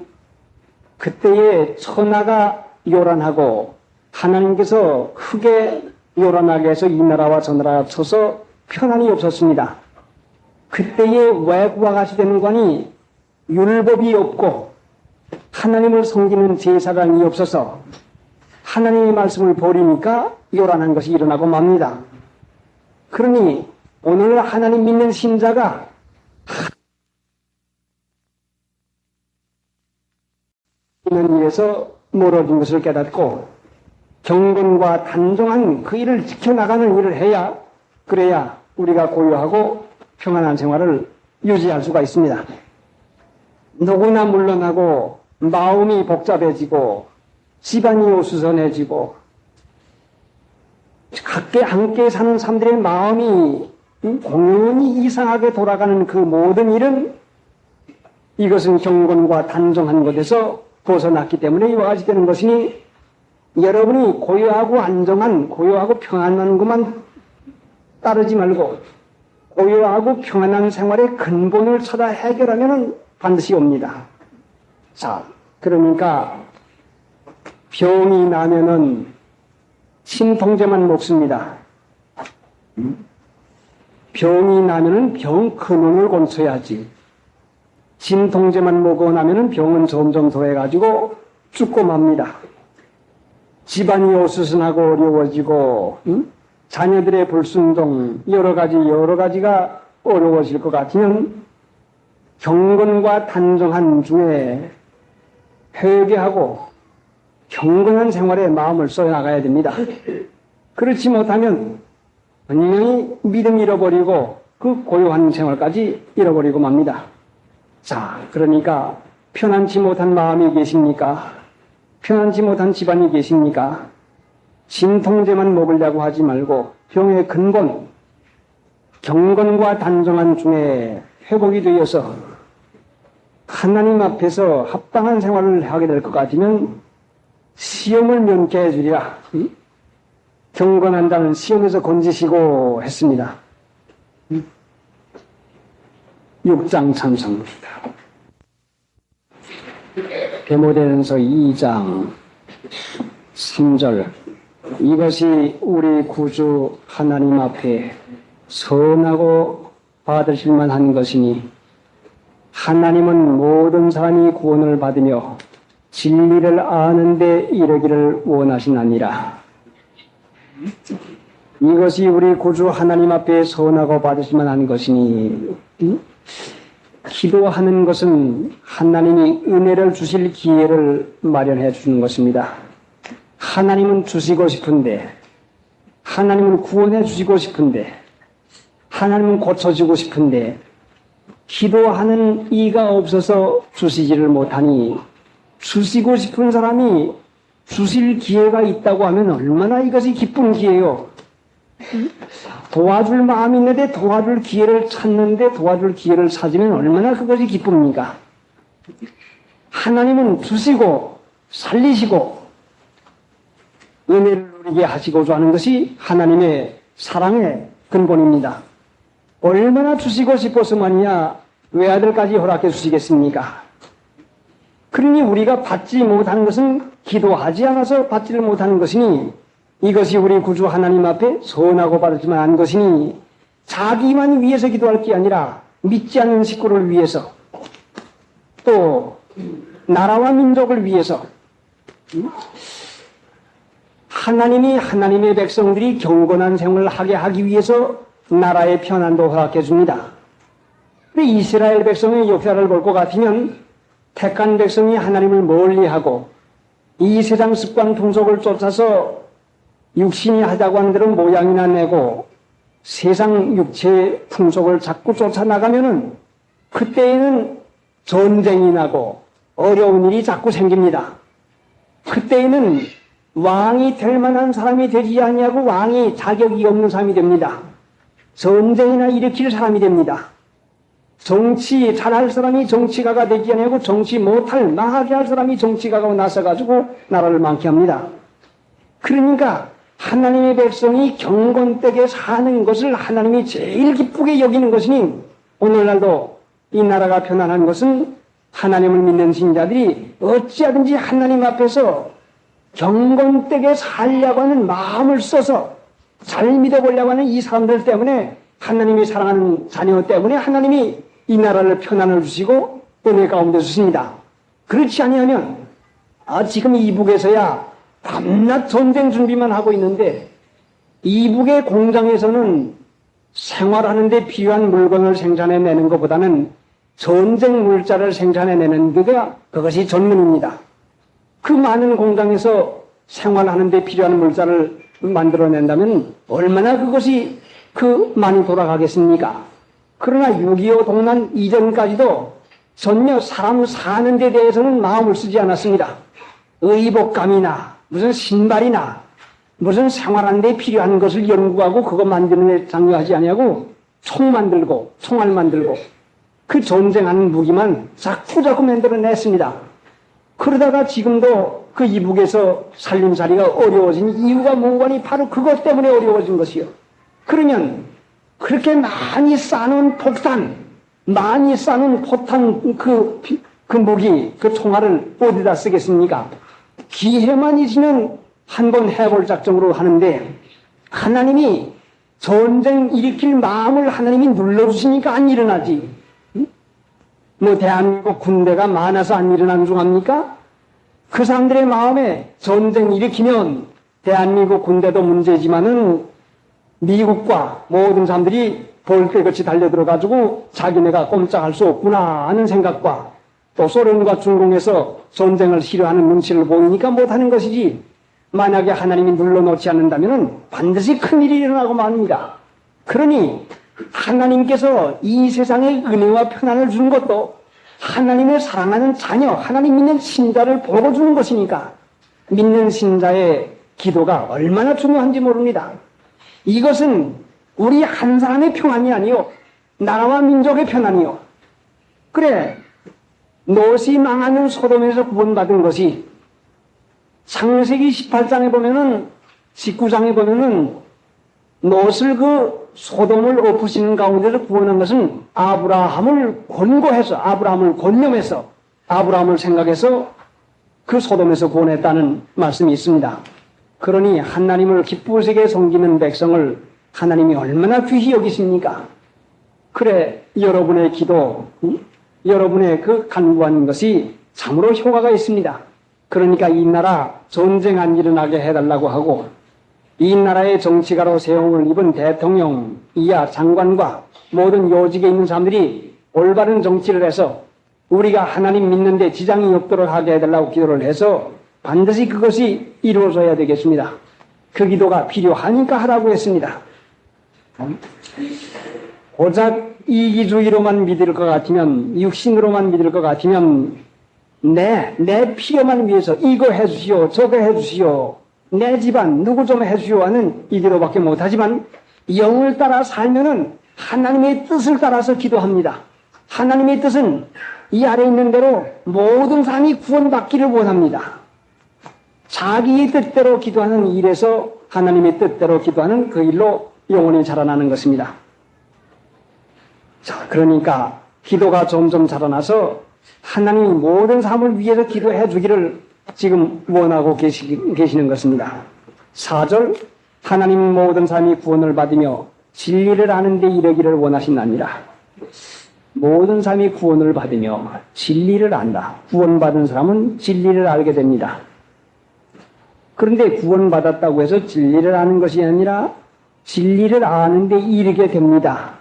Speaker 2: 그때에 천하가 요란하고 하나님께서 크게 요란하게 해서 이 나라와 저 나라가 쳐서 편안이 없었습니다. 그때에 외구와 같이 되는 관이 율법이 없고 하나님을 섬기는 제사장이 없어서 하나님의 말씀을 버리니까 요란한 것이 일어나고 맙니다. 그러니 오늘 하나님 믿는 신자가 있는 일에서 멀어진 것을 깨닫고 경건과 단정한 그 일을 지켜나가는 일을 해야 그래야 우리가 고요하고 평안한 생활을 유지할 수가 있습니다. 누구나 물러나고 마음이 복잡해지고 집안이 어수선해지고 함께 사는 사람들의 마음이 공연히 이상하게 돌아가는 그 모든 일은 이것은 경건과 단정한 것에서 벗어났기 때문에 이와 같이 되는 것이니 여러분이 고요하고 안정한 고요하고 평안한 것만 따르지 말고 고요하고 평안한 생활의 근본을 찾아 해결하면 반드시 옵니다. 자, 그러니까 병이 나면은 신통제만 먹습니다. 병이 나면은 병 근원을 고쳐야지. 진통제만 먹고 나면은 병은 점점 더해가지고 죽고 맙니다. 집안이 어수선하고 어려워지고, 자녀들의 불순종, 여러 가지가 어려워질 것 같으면 경건과 단정한 중에 회개하고 경건한 생활에 마음을 써나가야 됩니다. 그렇지 못하면 분명히 믿음 잃어버리고 그 고요한 생활까지 잃어버리고 맙니다. 자, 그러니까 편안치 못한 마음이 계십니까? 편안치 못한 집안이 계십니까? 진통제만 먹으려고 하지 말고 병의 근본, 경건과 단정한 중에 회복이 되어서 하나님 앞에서 합당한 생활을 하게 될 것 같으면 시험을 면케해 주리라. 경건한 자는 시험에서 건지시고 했습니다. 6장 찬송입니다. 데모데전서 2장 3절 이것이 우리 구주 하나님 앞에 선하고 받으실 만한 것이니 하나님은 모든 사람이 구원을 받으며 진리를 아는 데 이르기를 원하시나니라. 이것이 우리 구주 하나님 앞에 선하고 받으실 만한 것이니 기도하는 것은 하나님이 은혜를 주실 기회를 마련해 주는 것입니다. 하나님은 주시고 싶은데, 하나님은 구원해 주시고 싶은데, 하나님은 고쳐주고 싶은데 기도하는 이가 없어서 주시지를 못하니 주시고 싶은 사람이 주실 기회가 있다고 하면 얼마나 이것이 기쁜 기회요. 도와줄 마음이 있는데 도와줄 기회를 찾는데 도와줄 기회를 찾으면 얼마나 그것이 기쁩니까? 하나님은 주시고 살리시고 은혜를 누리게 하시고자 하는 것이 하나님의 사랑의 근본입니다. 얼마나 주시고 싶었으면이야 외아들까지 허락해 주시겠습니까? 그러니 우리가 받지 못하는 것은 기도하지 않아서 받지를 못하는 것이니 이것이 우리 구주 하나님 앞에 선하고 받을지만 한 것이니 자기만 위해서 기도할 게 아니라 믿지 않는 식구를 위해서 또 나라와 민족을 위해서 하나님이 하나님의 백성들이 경건한 생활을 하게 하기 위해서 나라의 편안도 허락해 줍니다. 이스라엘 백성의 역사를 볼 것 같으면 택한 백성이 하나님을 멀리하고 이 세상 습관 풍속을 쫓아서 육신이 하자고 하는 대로 모양이나 내고 세상 육체의 풍속을 자꾸 쫓아나가면은 그때에는 전쟁이 나고 어려운 일이 자꾸 생깁니다. 그때에는 왕이 될 만한 사람이 되지 아니하고 왕이 자격이 없는 사람이 됩니다. 전쟁이나 일으킬 사람이 됩니다. 정치 잘할 사람이 정치가가 되지 아니하고 정치 못할 망하게 할 사람이 정치가가 나서가지고 나라를 망케 합니다. 그러니까 하나님의 백성이 경건되게 사는 것을 하나님이 제일 기쁘게 여기는 것이니 오늘날도 이 나라가 편안한 것은 하나님을 믿는 신자들이 어찌하든지 하나님 앞에서 경건되게 살려고 하는 마음을 써서 잘 믿어보려고 하는 이 사람들 때문에 하나님이 사랑하는 자녀 때문에 하나님이 이 나라를 편안을 주시고 은혜 가운데 주십니다. 그렇지 아니하면 지금 이북에서야 밤낮 전쟁 준비만 하고 있는데 이북의 공장에서는 생활하는 데 필요한 물건을 생산해내는 것보다는 전쟁 물자를 생산해내는 그것이 전문입니다. 그 많은 공장에서 생활하는 데 필요한 물자를 만들어낸다면 얼마나 그것이 많이 돌아가겠습니까? 그러나 6.25 동란 이전까지도 전혀 사람 사는 데 대해서는 마음을 쓰지 않았습니다. 의복감이나 무슨 신발이나 무슨 생활하는 데 필요한 것을 연구하고 그거 만드는 데 장려하지 아니하고 총 만들고 총알 만들고 그 전쟁하는 무기만 자꾸 만들어냈습니다. 그러다가 지금도 그 이북에서 살림살이가 어려워진 이유가 뭐가니 바로 그것 때문에 어려워진 것이요. 그러면 그렇게 많이 쌓는 폭탄, 많이 쌓는 포탄 그 무기, 그 총알을 어디다 쓰겠습니까? 기회만 있으면 한번 해볼 작정으로 하는데 하나님이 전쟁 일으킬 마음을 하나님이 눌러주시니까 안 일어나지. 뭐 대한민국 군대가 많아서 안 일어나는 중 합니까? 그 사람들의 마음에 전쟁 일으키면 대한민국 군대도 문제지만은 미국과 모든 사람들이 볼꾀같이 달려들어가지고 자기네가 꼼짝할 수 없구나 하는 생각과 또 소련과 중공에서 전쟁을 싫어하는 눈치를 보이니까 못하는 것이지 만약에 하나님이 눌러놓지 않는다면 반드시 큰일이 일어나고 맙니다. 그러니 하나님께서 이 세상에 은혜와 편안을 주는 것도 하나님의 사랑하는 자녀, 하나님 믿는 신자를 보고 주는 것이니까 믿는 신자의 기도가 얼마나 중요한지 모릅니다. 이것은 우리 한 사람의 평안이 아니요 나라와 민족의 평안이요. 그래 롯이 망하는 소돔에서 구원받은 것이 창세기 18장에 보면은 19장에 보면은 롯을 그 소돔을 엎으시는 가운데서 구원한 것은 아브라함을 권고해서 아브라함을 권념해서 아브라함을 생각해서 그 소돔에서 구원했다는 말씀이 있습니다. 그러니 하나님을 기쁘시게 섬기는 백성을 하나님이 얼마나 귀히 여기십니까? 그래 여러분의 기도, 여러분의 그 간구하는 것이 참으로 효과가 있습니다. 그러니까 이 나라 전쟁 안 일어나게 해달라고 하고 이 나라의 정치가로 세움을 입은 대통령 이하 장관과 모든 요직에 있는 사람들이 올바른 정치를 해서 우리가 하나님 믿는데 지장이 없도록 하게 해달라고 기도를 해서 반드시 그것이 이루어져야 되겠습니다. 그 기도가 필요하니까 하라고 했습니다. 고작 이기주의로만 믿을 것 같으면 육신으로만 믿을 것 같으면 내 필요만 위해서 이거 해주시오 저거 해주시오 내 집안 누구 좀 해주시오 하는 이 기도밖에 못하지만 영을 따라 살면은 하나님의 뜻을 따라서 기도합니다. 하나님의 뜻은 이 아래에 있는 대로 모든 사람이 구원받기를 원합니다. 자기의 뜻대로 기도하는 일에서 하나님의 뜻대로 기도하는 그 일로 영혼이 자라나는 것입니다. 자, 그러니까 기도가 점점 자라나서 하나님이 모든 사람을 위해서 기도해 주기를 지금 원하고 계시는 것입니다. 4절 하나님 모든 사람이 구원을 받으며 진리를 아는 데 이르기를 원하시나니라. 모든 사람이 구원을 받으며 진리를 안다. 구원받은 사람은 진리를 알게 됩니다. 그런데 구원받았다고 해서 진리를 아는 것이 아니라 진리를 아는 데 이르게 됩니다.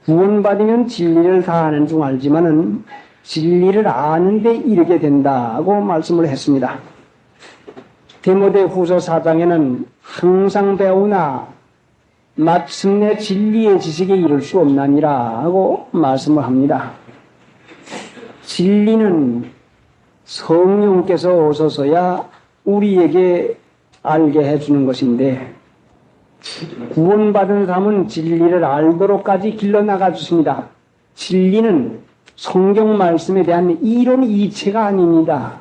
Speaker 2: 구원받으면 진리를 다 아는 중 알지만은 진리를 아는 데 이르게 된다고 말씀을 했습니다. 디모데 후서 4장에는 항상 배우나 마침내 진리의 지식에 이를 수 없나니라 하고 말씀을 합니다. 진리는 성령께서 오셔서야 우리에게 알게 해주는 것인데, 구원받은 사람은 진리를 알도록까지 길러나가 주십니다. 진리는 성경 말씀에 대한 이론 이치가 아닙니다.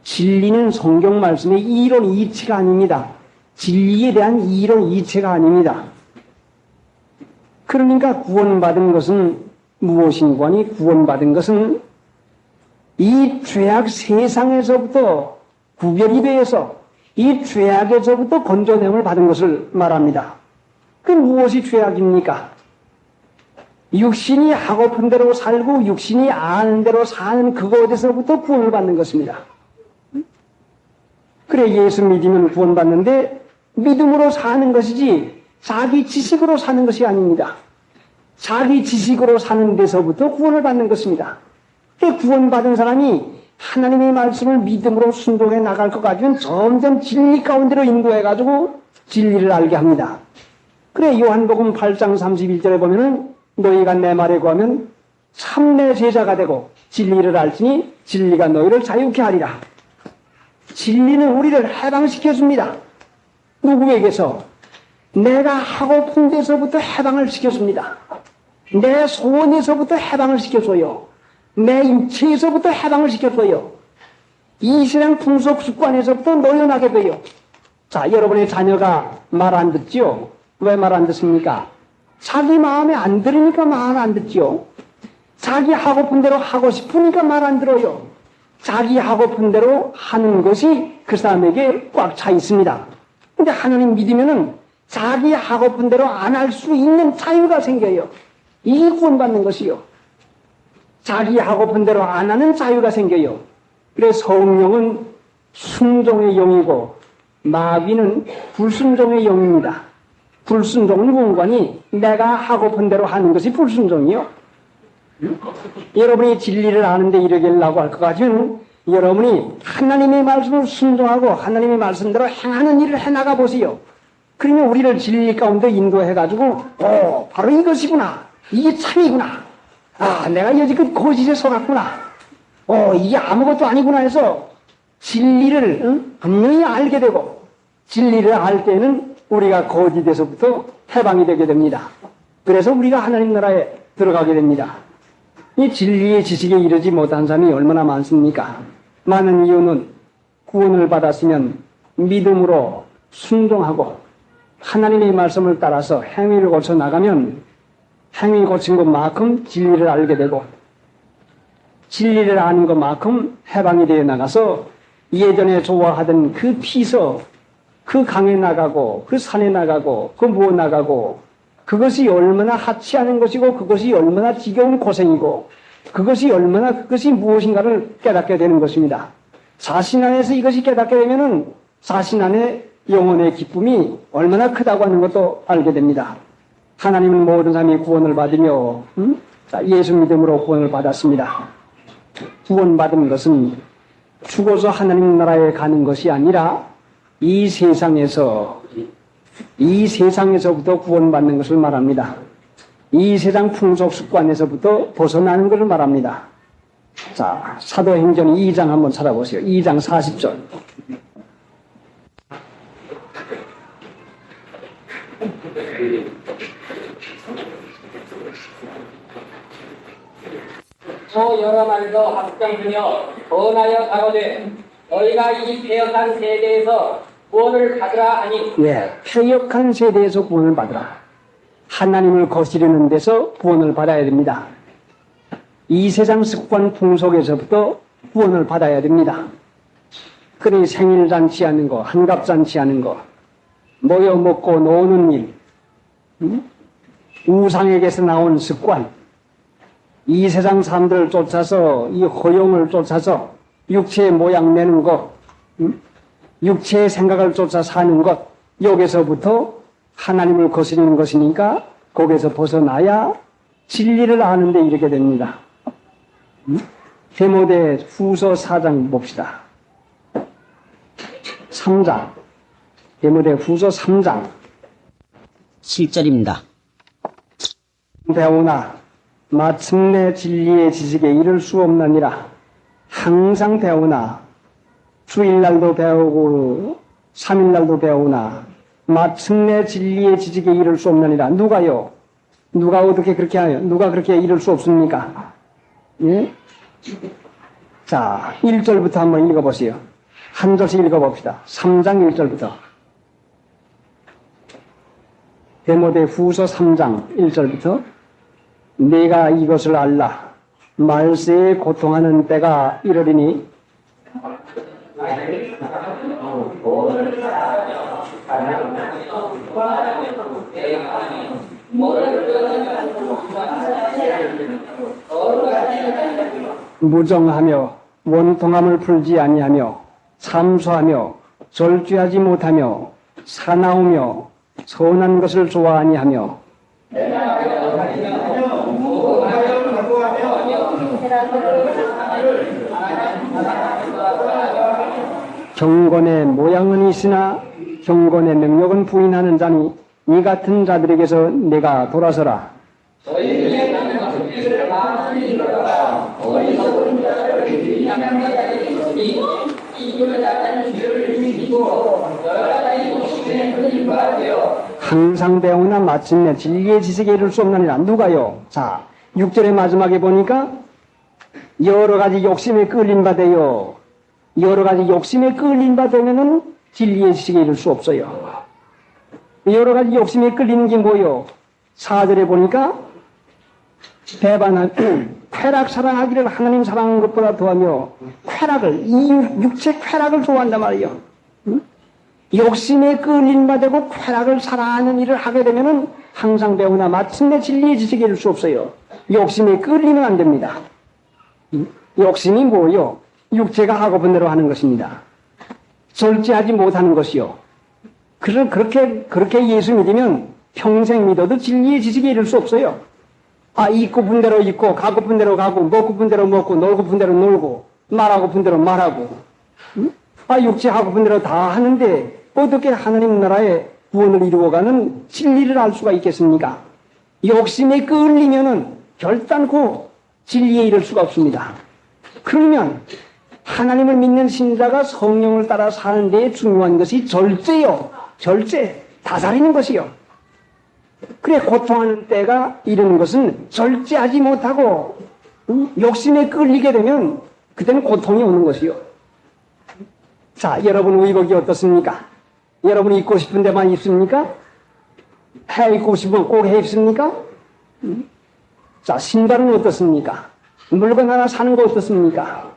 Speaker 2: 진리는 성경 말씀의 이론 이치가 아닙니다. 진리에 대한 이론 이치가 아닙니다. 그러니까 구원받은 것은 무엇인고 하니, 구원받은 것은 이 죄악 세상에서부터 구별이 되어서 이 죄악에서부터 건져냄을 받은 것을 말합니다. 그 무엇이 죄악입니까? 육신이 하고픈 대로 살고 육신이 아는 대로 사는 그것에서부터 구원을 받는 것입니다. 그래, 예수 믿으면 구원받는데 믿음으로 사는 것이지 자기 지식으로 사는 것이 아닙니다. 자기 지식으로 사는 데서부터 구원을 받는 것입니다. 구원받은 사람이 하나님의 말씀을 믿음으로 순종해 나갈 것 같으면 점점 진리 가운데로 인도해가지고 진리를 알게 합니다. 그래, 요한복음 8장 31절에 보면은 너희가 내 말에 구하면 참내 제자가 되고 진리를 알지니 진리가 너희를 자유케 하리라. 진리는 우리를 해방시켜줍니다. 누구에게서? 내가 하고픈 데서부터 해방을 시켜줍니다. 내 소원에서부터 해방을 시켜줘요. 내 인체에서부터 해방을 시켜줘요. 이 세상 풍속 습관에서부터 노연하게 돼요. 자, 여러분의 자녀가 말 안 듣지요? 왜 말 안 듣습니까? 자기 마음에 안 들으니까 말 안 듣지요. 자기 하고픈 대로 하고 싶으니까 말 안 들어요. 자기 하고픈 대로 하는 것이 그 사람에게 꽉 차 있습니다. 근데 하나님 믿으면은 자기 하고픈 대로 안 할 수 있는 자유가 생겨요. 이게 구원받는 것이요. 자기 하고픈 대로 안 하는 자유가 생겨요. 그래서 성령은 순종의 영이고 마귀는 불순종의 영입니다. 불순종은 무언가니 내가 하고픈 대로 하는 것이 불순종이요. 여러분이 진리를 아는데 이르게라고 할 것 같으면 여러분이 하나님의 말씀을 순종하고 하나님의 말씀대로 행하는 일을 해나가 보세요. 그러면 우리를 진리 가운데 인도해가지고 바로 이것이구나. 이게 참이구나. 아, 내가 여지껏 거짓에 속았구나. 이게 아무것도 아니구나 해서 진리를 분명히 알게 되고, 진리를 알 때는 우리가 거짓에서부터 해방이 되게 됩니다. 그래서 우리가 하나님 나라에 들어가게 됩니다. 이 진리의 지식에 이르지 못한 사람이 얼마나 많습니까? 많은 이유는 구원을 받았으면 믿음으로 순종하고 하나님의 말씀을 따라서 행위를 고쳐 나가면 행위 고친 것만큼 진리를 알게 되고 진리를 아는 것만큼 해방이 되어 나가서 예전에 좋아하던 그 피서 그 강에 나가고 그 산에 나가고 그 무엇 나가고 그것이 얼마나 하치하는 것이고 그것이 얼마나 지겨운 고생이고 그것이 무엇인가를 깨닫게 되는 것입니다. 자신 안에서 이것이 깨닫게 되면은 자신 안에 영혼의 기쁨이 얼마나 크다고 하는 것도 알게 됩니다. 하나님은 모든 사람이 구원을 받으며 예수 믿음으로 구원을 받았습니다. 구원받은 것은 죽어서 하나님 나라에 가는 것이 아니라 이 세상에서부터 구원받는 것을 말합니다. 이 세상 풍속 습관에서부터 벗어나는 것을 말합니다. 자, 사도행전 2장 한번 찾아보세요. 2장 40절.
Speaker 3: 또 여러 말도 합병하며 번하여 가로되 너희가 이 패역한 세대에서 구원을 받으라 하니
Speaker 2: 패역한 세대에서 구원을 받으라. 하나님을 거스르는 데서 구원을 받아야 됩니다. 이 세상 습관 풍속에서부터 구원을 받아야 됩니다. 그래 생일잔치 하는 거, 한갑잔치 하는 거, 모여 먹고 노는 일, 우상에게서 나온 습관, 이 세상 사람들을 쫓아서 이 허용을 쫓아서 육체의 모양 내는 것, 육체의 생각을 쫓아 사는 것, 여기서부터 하나님을 거스르는 것이니까 거기서 벗어나야 진리를 아는데 이르게 됩니다. 디모데 후서 4장 봅시다. 3장, 디모데후서 3장.
Speaker 1: 7절입니다.
Speaker 2: 배우나 마침내 진리의 지식에 이를 수 없느니라. 항상 배우나 주일날도 배우고 3일날도 배우나 마침내 진리의 지식에 이를 수 없느니라. 누가요? 누가 어떻게 그렇게 하요? 누가 그렇게 이를 수 없습니까? 예? 자, 1절부터 한번 읽어보세요. 한 절씩 읽어봅시다. 3장 1절부터. 디모데후서 3장 1절부터. 내가 이것을 알라. 말세에 고통하는 때가 이르리니 무정하며 원통함을 풀지 아니하며 참소하며 절주하지 못하며 사나우며 선한 것을 좋아하니 하며 경건의 모양은 있으나 경건의 능력은 부인하는 자니 이 같은 자들에게서 내가 돌아서라. 항상 배우나 마침내 진리의 지식에 이를 수 없느니라. 누가요? 자, 6절의 마지막에 보니까 여러 가지 욕심에 끌린 바 되요. 여러 가지 욕심에 끌린 바 되면은 진리의 지식에 이를 수 없어요. 여러 가지 욕심에 끌리는 게 뭐요? 4절에 보니까 배반한 쾌락 사랑하기를 하나님 사랑하는 것보다 더하며 쾌락을 이 육체 쾌락을 좋아한단 말이에요. 응? 욕심에 끌린 바 되고 쾌락을 사랑하는 일을 하게 되면은 항상 배우나 마침내 진리의 지식에 이를 수 없어요. 욕심에 끌리면 안 됩니다. 욕심이 뭐요? 육체가 하고픈 대로 하는 것입니다. 절제하지 못하는 것이요. 그렇게 예수 믿으면 평생 믿어도 진리의 지식에 이를 수 없어요. 있고픈 대로 있고, 가고픈 대로 가고, 먹고픈 대로 먹고, 놀고픈 대로 놀고, 말하고픈 대로 말하고, 육체 하고픈 대로 다 하는데, 어떻게 하나님 나라의 구원을 이루어가는 진리를 알 수가 있겠습니까? 욕심에 끌리면은 결단코 진리에 이를 수가 없습니다. 그러면, 하나님을 믿는 신자가 성령을 따라 사는 데에 중요한 것이 절제요. 절제. 다스리는 것이요. 그래, 고통하는 때가 이르는 것은 절제하지 못하고 욕심에 끌리게 되면 그때는 고통이 오는 것이요. 자, 여러분 의복이 어떻습니까? 여러분이 입고 싶은 데만 입습니까? 해 입고 싶으면 꼭 해 입습니까? 자, 신발은 어떻습니까? 물건 하나 사는 거 어떻습니까?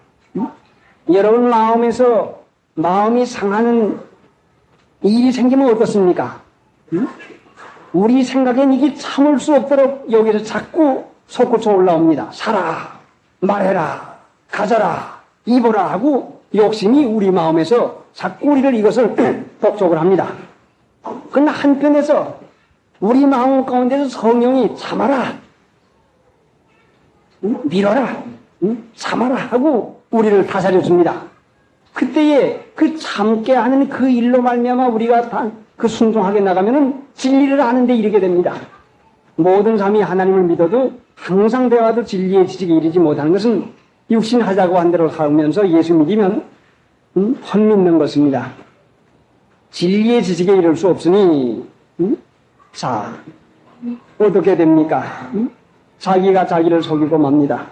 Speaker 2: 여러분 마음이 상하는 일이 생기면 어떻습니까? 우리 생각엔 이게 참을 수 없도록 여기서 자꾸 솟구쳐 올라옵니다. 살아, 말해라, 가져라, 입어라 하고 욕심이 우리 마음에서 자꾸 우리를 이것을 독촉을 합니다. 그러나 한편에서 우리 마음 가운데서 성령이 참아라, 밀어라, 참아라 하고 우리를 다스려 줍니다. 그때에 그 참게 하는 그 일로 말미암아 우리가 다 그 순종하게 나가면은 진리를 아는 데 이르게 됩니다. 모든 삶이 하나님을 믿어도 항상 배워도 진리의 지식에 이르지 못하는 것은 육신하자고 한 대로 하면서 예수 믿으면 헛믿는 것입니다. 진리의 지식에 이를 수 없으니 자, 어떻게 됩니까? 자기가 자기를 속이고 맙니다.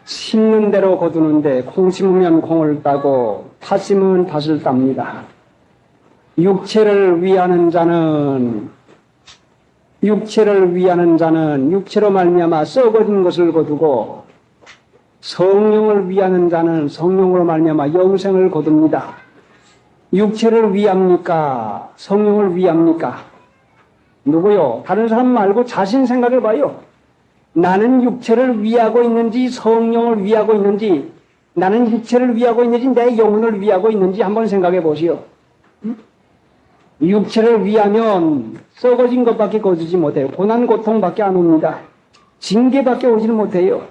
Speaker 2: 심는 대로 거두는데 콩 심으면 콩을 따고 팥 심으면 팥을 땁니다. 육체를 위하는 자는 육체로 말미암아 썩어진 것을 거두고 성령을 위하는 자는 성령으로 말미암아 영생을 거둡니다. 육체를 위합니까? 성령을 위합니까? 누구요? 다른 사람 말고 자신 생각을 봐요. 나는 육체를 위하고 있는지 성령을 위하고 있는지, 나는 육체를 위하고 있는지 내 영혼을 위하고 있는지 한번 생각해 보시오. 육체를 위하면 썩어진 것밖에 거두지 못해요. 고난 고통밖에 안 옵니다. 징계밖에 오지는 못해요.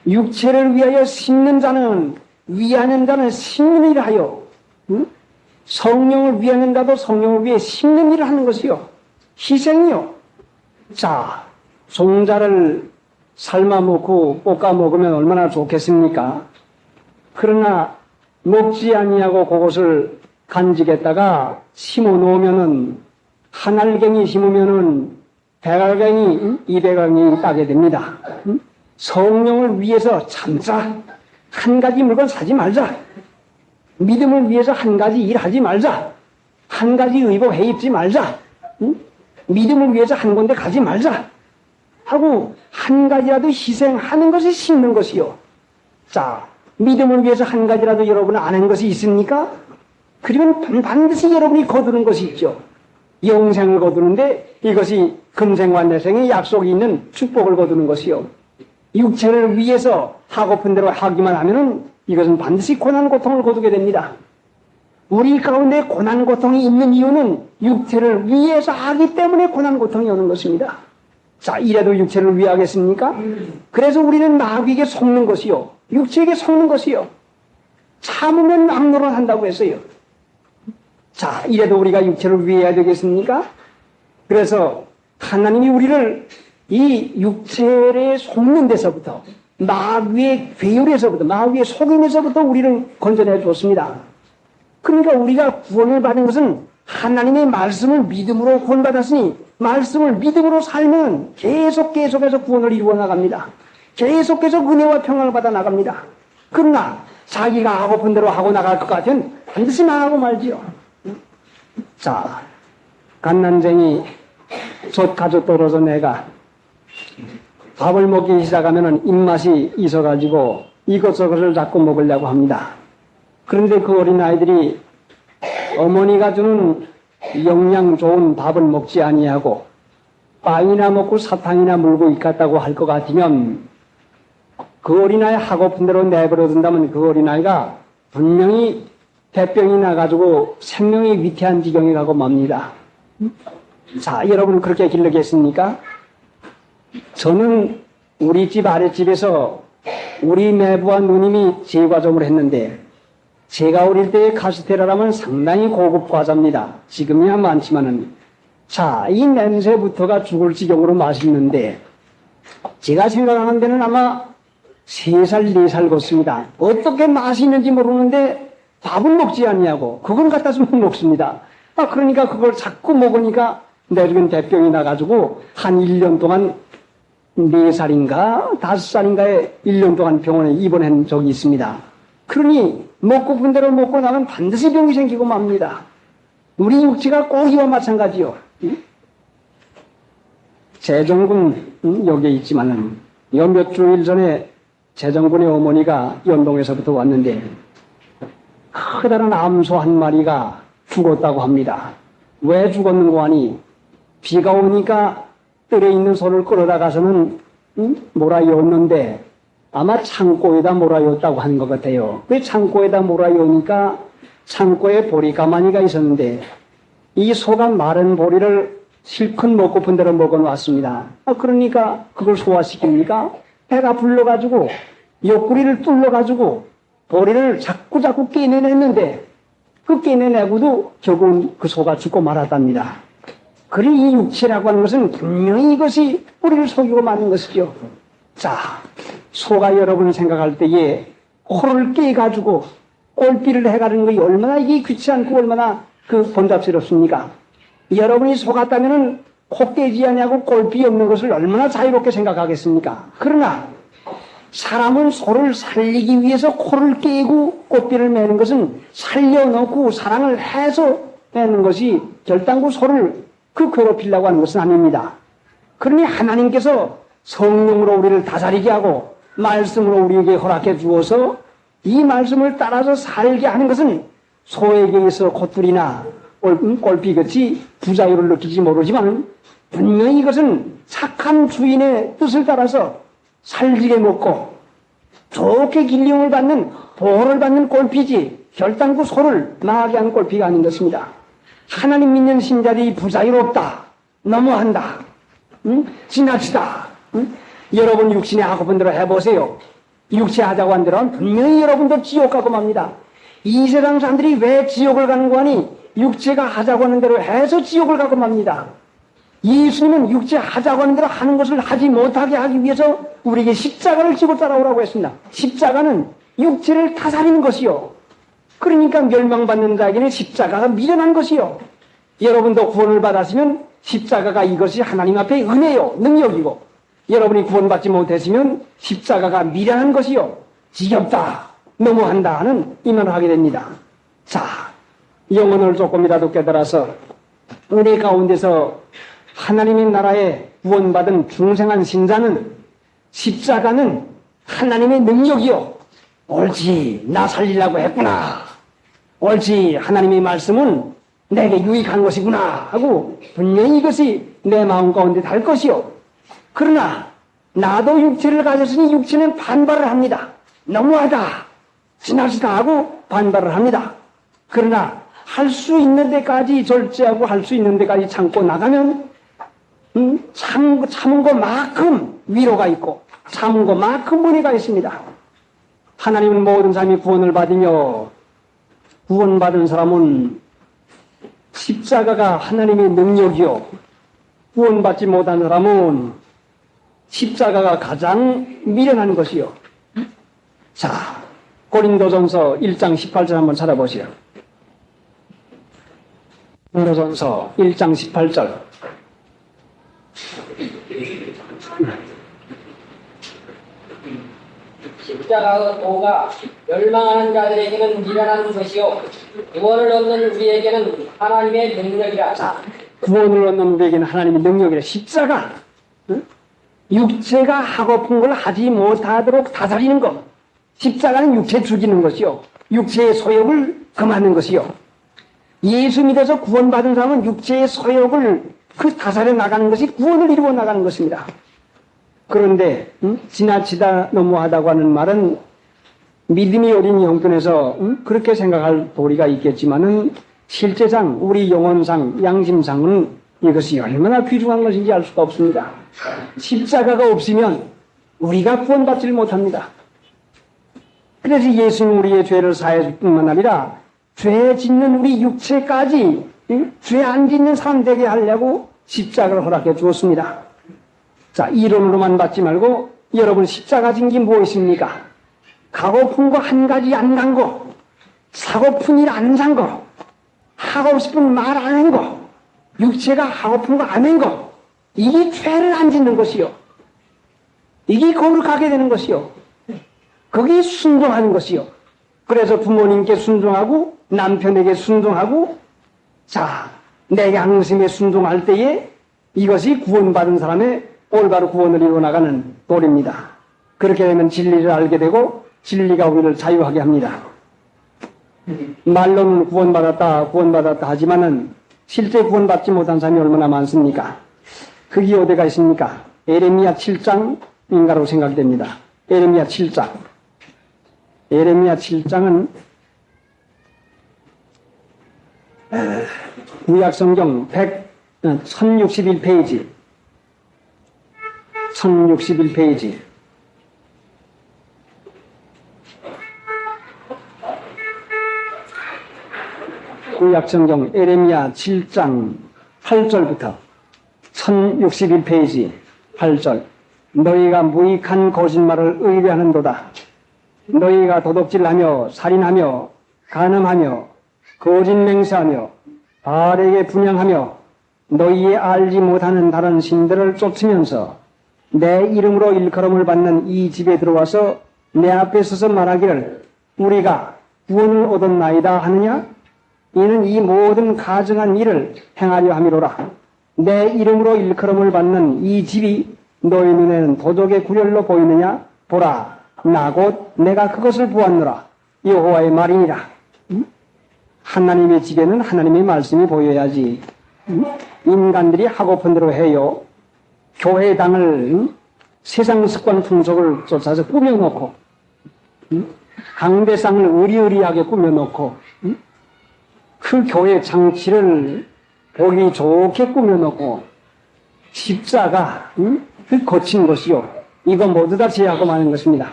Speaker 2: 육체를 위하여 심는 자는 위하는 자는 심는 일을 하여, 성령을 위하는 자도 성령을 위해 심는 일을 하는 것이요. 희생이요. 자, 종자를 삶아 먹고 볶아 먹으면 얼마나 좋겠습니까? 그러나 먹지 아니하고 그것을 간직했다가 심어 놓으면은 한 알갱이 심으면은 100알갱이, 200알갱이 따게 됩니다. 성령을 위해서 참자. 한 가지 물건 사지 말자. 믿음을 위해서 한 가지 일하지 말자. 한 가지 의복 해 입지 말자. 믿음을 위해서 한 군데 가지 말자. 하고 한 가지라도 희생하는 것이 심는 것이요. 자, 믿음을 위해서 한 가지라도 여러분 아는 것이 있습니까? 그러면 반드시 여러분이 거두는 것이 있죠. 영생을 거두는데 이것이 금생과 내생의 약속이 있는 축복을 거두는 것이요. 육체를 위해서 하고픈 대로 하기만 하면은 이것은 반드시 고난 고통을 거두게 됩니다. 우리 가운데 고난 고통이 있는 이유는 육체를 위해서 하기 때문에 고난 고통이 오는 것입니다. 자, 이래도 육체를 위하겠습니까? 그래서 우리는 마귀에게 속는 것이요, 육체에게 속는 것이요, 참으면 막노릇 한다고 했어요. 자, 이래도 우리가 육체를 위해야 되겠습니까? 그래서 하나님이 우리를 이 육체에 속는 데서부터, 마귀의 괴율에서부터, 마귀의 속임에서부터 우리를 건져내 줬습니다. 그러니까 우리가 구원을 받은 것은 하나님의 말씀을 믿음으로 구원받았으니 말씀을 믿음으로 살면 계속해서 구원을 이루어 나갑니다. 계속해서 은혜와 평안을 받아 나갑니다. 그러나 자기가 하고픈 대로 하고 나갈 것 같으면 반드시 망하고 말지요. 자, 갓난쟁이 젖 가져 떨어져 내가 밥을 먹기 시작하면 입맛이 있어가지고 이것저것을 자꾸 먹으려고 합니다. 그런데 그 어린아이들이 어머니가 주는 영양 좋은 밥을 먹지 아니하고 빵이나 먹고 사탕이나 물고 있겠다고 할 것 같으면 그 어린아이 하고픈 대로 내버려 둔다면 그 어린아이가 분명히 대병이 나가지고 생명이 위태한 지경에 가고 맙니다. 자, 여러분 그렇게 길르겠습니까? 저는 우리 집 아랫집에서 우리 매부와 누님이 제과점을 했는데 제가 어릴 때의 카스테라라면 상당히 고급 과자입니다. 지금이야 많지만은. 자, 이 냄새부터가 죽을 지경으로 맛있는데 제가 생각하는 데는 아마 3살, 4살 같습니다. 어떻게 맛이 있는지 모르는데 밥은 먹지 않냐고 그걸 갖다 주면 먹습니다. 그러니까 그걸 자꾸 먹으니까 내주는 대병이 나가지고 한 1년 동안 4살인가 5살인가에 1년 동안 병원에 입원한 적이 있습니다. 그러니 먹고픈 대로 먹고 나면 반드시 병이 생기고 맙니다. 우리 육체가 꼭 이와 마찬가지요. 재정군 여기에 있지만은 몇 주일 전에 재정군의 어머니가 연동에서부터 왔는데 커다란 암소 한 마리가 죽었다고 합니다. 왜 죽었는고 하니 비가 오니까 뜰에 있는 소를 끌어다 가서는 몰아였는데 아마 창고에다 몰아였다고 하는 것 같아요. 왜 창고에다 몰아여니까 창고에 보리 가마니가 있었는데 이 소가 마른 보리를 실컷 먹고픈 대로 먹어놨습니다. 그러니까 그걸 소화시킵니까? 배가 불러가지고 옆구리를 뚫러가지고 보리를 자꾸 깨내냈는데 그 깨내내고도 결국은 그 소가 죽고 말았답니다. 그러니 이 육체라고 하는 것은 분명히 이것이 우리를 속이고 마는 것이죠. 자, 소가 여러분을 생각할 때에 코를 깨가지고 꼴비를 해가는 것이 얼마나 이게 귀찮고 얼마나 번잡스럽습니까? 여러분이 소 같다면은 코 깨지 않냐고 꼴비 없는 것을 얼마나 자유롭게 생각하겠습니까? 그러나 사람은 소를 살리기 위해서 코를 깨고 꽃비를 매는 것은 살려놓고 사랑을 해서 매는 것이 결단코 소를 괴롭히려고 하는 것은 아닙니다. 그러니 하나님께서 성령으로 우리를 다스리게 하고 말씀으로 우리에게 허락해 주어서 이 말씀을 따라서 살게 하는 것은 소에게 있어 콧줄이나 꼴비같이 부자유를 느끼지 모르지만 분명히 이것은 착한 주인의 뜻을 따라서 살지게 먹고 좋게 길령을 받는 보호를 받는 꼴피지 결단코 소를 나가게 하는 꼴피가 아닌 것입니다. 하나님 믿는 신자들이 부자유롭다, 너무한다, 지나치다. 여러분 육신에 하고픈 대로 해보세요. 육체 하자고 한 대로 하면 분명히 여러분도 지옥 가고 맙니다. 이 세상 사람들이 왜 지옥을 가는 거 아니? 육체가 하자고 하는 대로 해서 지옥을 가고 맙니다. 예수님은 육체 하자고 하는 대로 하는 것을 하지 못하게 하기 위해서 우리에게 십자가를 지고 따라오라고 했습니다. 십자가는 육체를 타살하는 것이요. 그러니까 멸망받는 자에게는 십자가가 미련한 것이요. 여러분도 구원을 받았으면 십자가가 이것이 하나님 앞에 은혜요, 능력이고, 여러분이 구원받지 못했으면 십자가가 미련한 것이요, 지겹다, 너무한다 하는 임원을 하게 됩니다. 자, 영혼을 조금이라도 깨달아서 은혜 가운데서 하나님의 나라에 구원받은 중생한 신자는 십자가는 하나님의 능력이요, 옳지, 나 살리려고 했구나, 옳지, 하나님의 말씀은 내게 유익한 것이구나 하고 분명히 이것이 내 마음 가운데 달 것이요. 그러나 나도 육체를 가졌으니 육체는 반발을 합니다. 너무하다, 지나치다 하고 반발을 합니다. 그러나 할 수 있는 데까지 절제하고 할 수 있는 데까지 참고 나가면 참은 것만큼 위로가 있고 참은 것만큼 은혜가 있습니다. 하나님은 모든 사람이 구원을 받으며 구원받은 사람은 십자가가 하나님의 능력이요, 구원받지 못한 사람은 십자가가 가장 미련한 것이요. 자, 고린도전서 1장 18절 한번 찾아보시오. 고린도전서 1장 18절.
Speaker 3: 십자가의 도가 멸망하는 자들에게는 미련한 것이요 구원을 얻는 우리에게는 하나님의 능력이라.
Speaker 2: 자, 구원을 얻는 우리에게는 하나님의 능력이라. 십자가, 육체가 하고픈 걸 하지 못하도록 다스리는 것. 십자가는 육체 죽이는 것이요, 육체의 소욕을 금하는 것이요. 예수 믿어서 구원받은 사람은 육체의 소욕을 다스려 나가는 것이 구원을 이루어 나가는 것입니다. 그런데 지나치다 너무하다고 하는 말은 믿음이 어린 형편에서 그렇게 생각할 도리가 있겠지만은 실제상 우리 영혼상 양심상은 이것이 얼마나 귀중한 것인지 알 수가 없습니다. 십자가가 없으면 우리가 구원받지를 못합니다. 그래서 예수는 우리의 죄를 사해줄 뿐만 아니라 죄 짓는 우리 육체까지 죄 안 짓는 사람 되게 하려고 십자가를 허락해 주었습니다. 자, 이론으로만 받지 말고 여러분 십자가 진 게 무엇입니까? 가고픈 거 한 가지 안 간 거, 사고픈 일 안 산 거, 하고 싶은 말 안 한 거, 육체가 하고픈 거 안 한 거, 이게 죄를 안 짓는 것이요, 이게 거룩하게 되는 것이요, 거기에 순종하는 것이요. 그래서 부모님께 순종하고 남편에게 순종하고, 자, 내 양심에 순종할 때에 이것이 구원받은 사람의 올바로 구원을 이루어 나가는 도리입니다. 그렇게 되면 진리를 알게 되고 진리가 우리를 자유하게 합니다. 말로는 구원받았다 하지만은 실제 구원받지 못한 사람이 얼마나 많습니까? 그게 어디가 있습니까? 에레미야 7장인가로 생각됩니다. 에레미야 7장. 에레미야 7장은 구약성경 1061페이지 1061페이지. 구약성경 에레미야 7장 8절부터 1061페이지 8절. 너희가 무익한 거짓말을 의뢰하는도다. 너희가 도둑질하며 살인하며 간음하며 거짓 맹세하며 바알에게 분향하며 너희의 알지 못하는 다른 신들을 쫓으면서 내 이름으로 일컬음을 받는 이 집에 들어와서 내 앞에 서서 말하기를 우리가 구원을 얻었나이다 하느냐? 이는 이 모든 가증한 일을 행하려 함이로라. 내 이름으로 일컬음을 받는 이 집이 너희 눈에는 도적의 구렬로 보이느냐? 보라, 나 곧 내가 그것을 보았노라. 여호와의 말이니라. 하나님의 집에는 하나님의 말씀이 보여야지. 인간들이 하고픈 대로 해요. 교회당을 세상 습관 풍속을 쫓아서 꾸며놓고, 강대상을 의리의리하게 꾸며놓고, 그 교회 장치를 보기 좋게 꾸며놓고, 십자가, 그 거친 것이요. 이거 모두 다 제하고 마는 것입니다.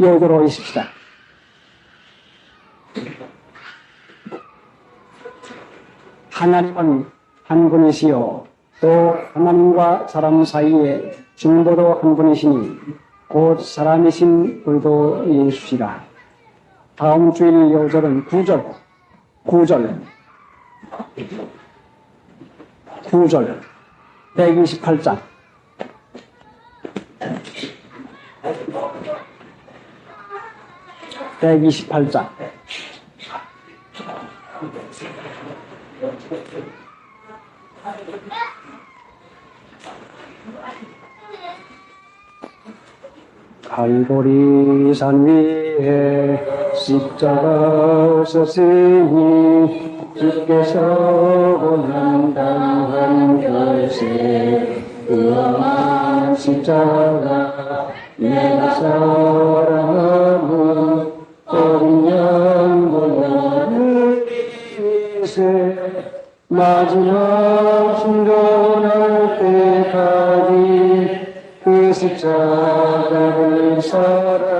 Speaker 2: 여기로 있읍시다. 하나님은 한 분이시요 또 하나님과 사람 사이에 중보도 한 분이시니 곧 사람이신 그리스도 예수시라. 다음 주일 요절은 9절 128장 갈보리산 위에 십자가 서시니 주께서 고난당한 결세 그 십자가 내가 사랑하는 어린 양 보혈을 위세 마지막 순전할 때까지 그 십자가를 사랑하겠네.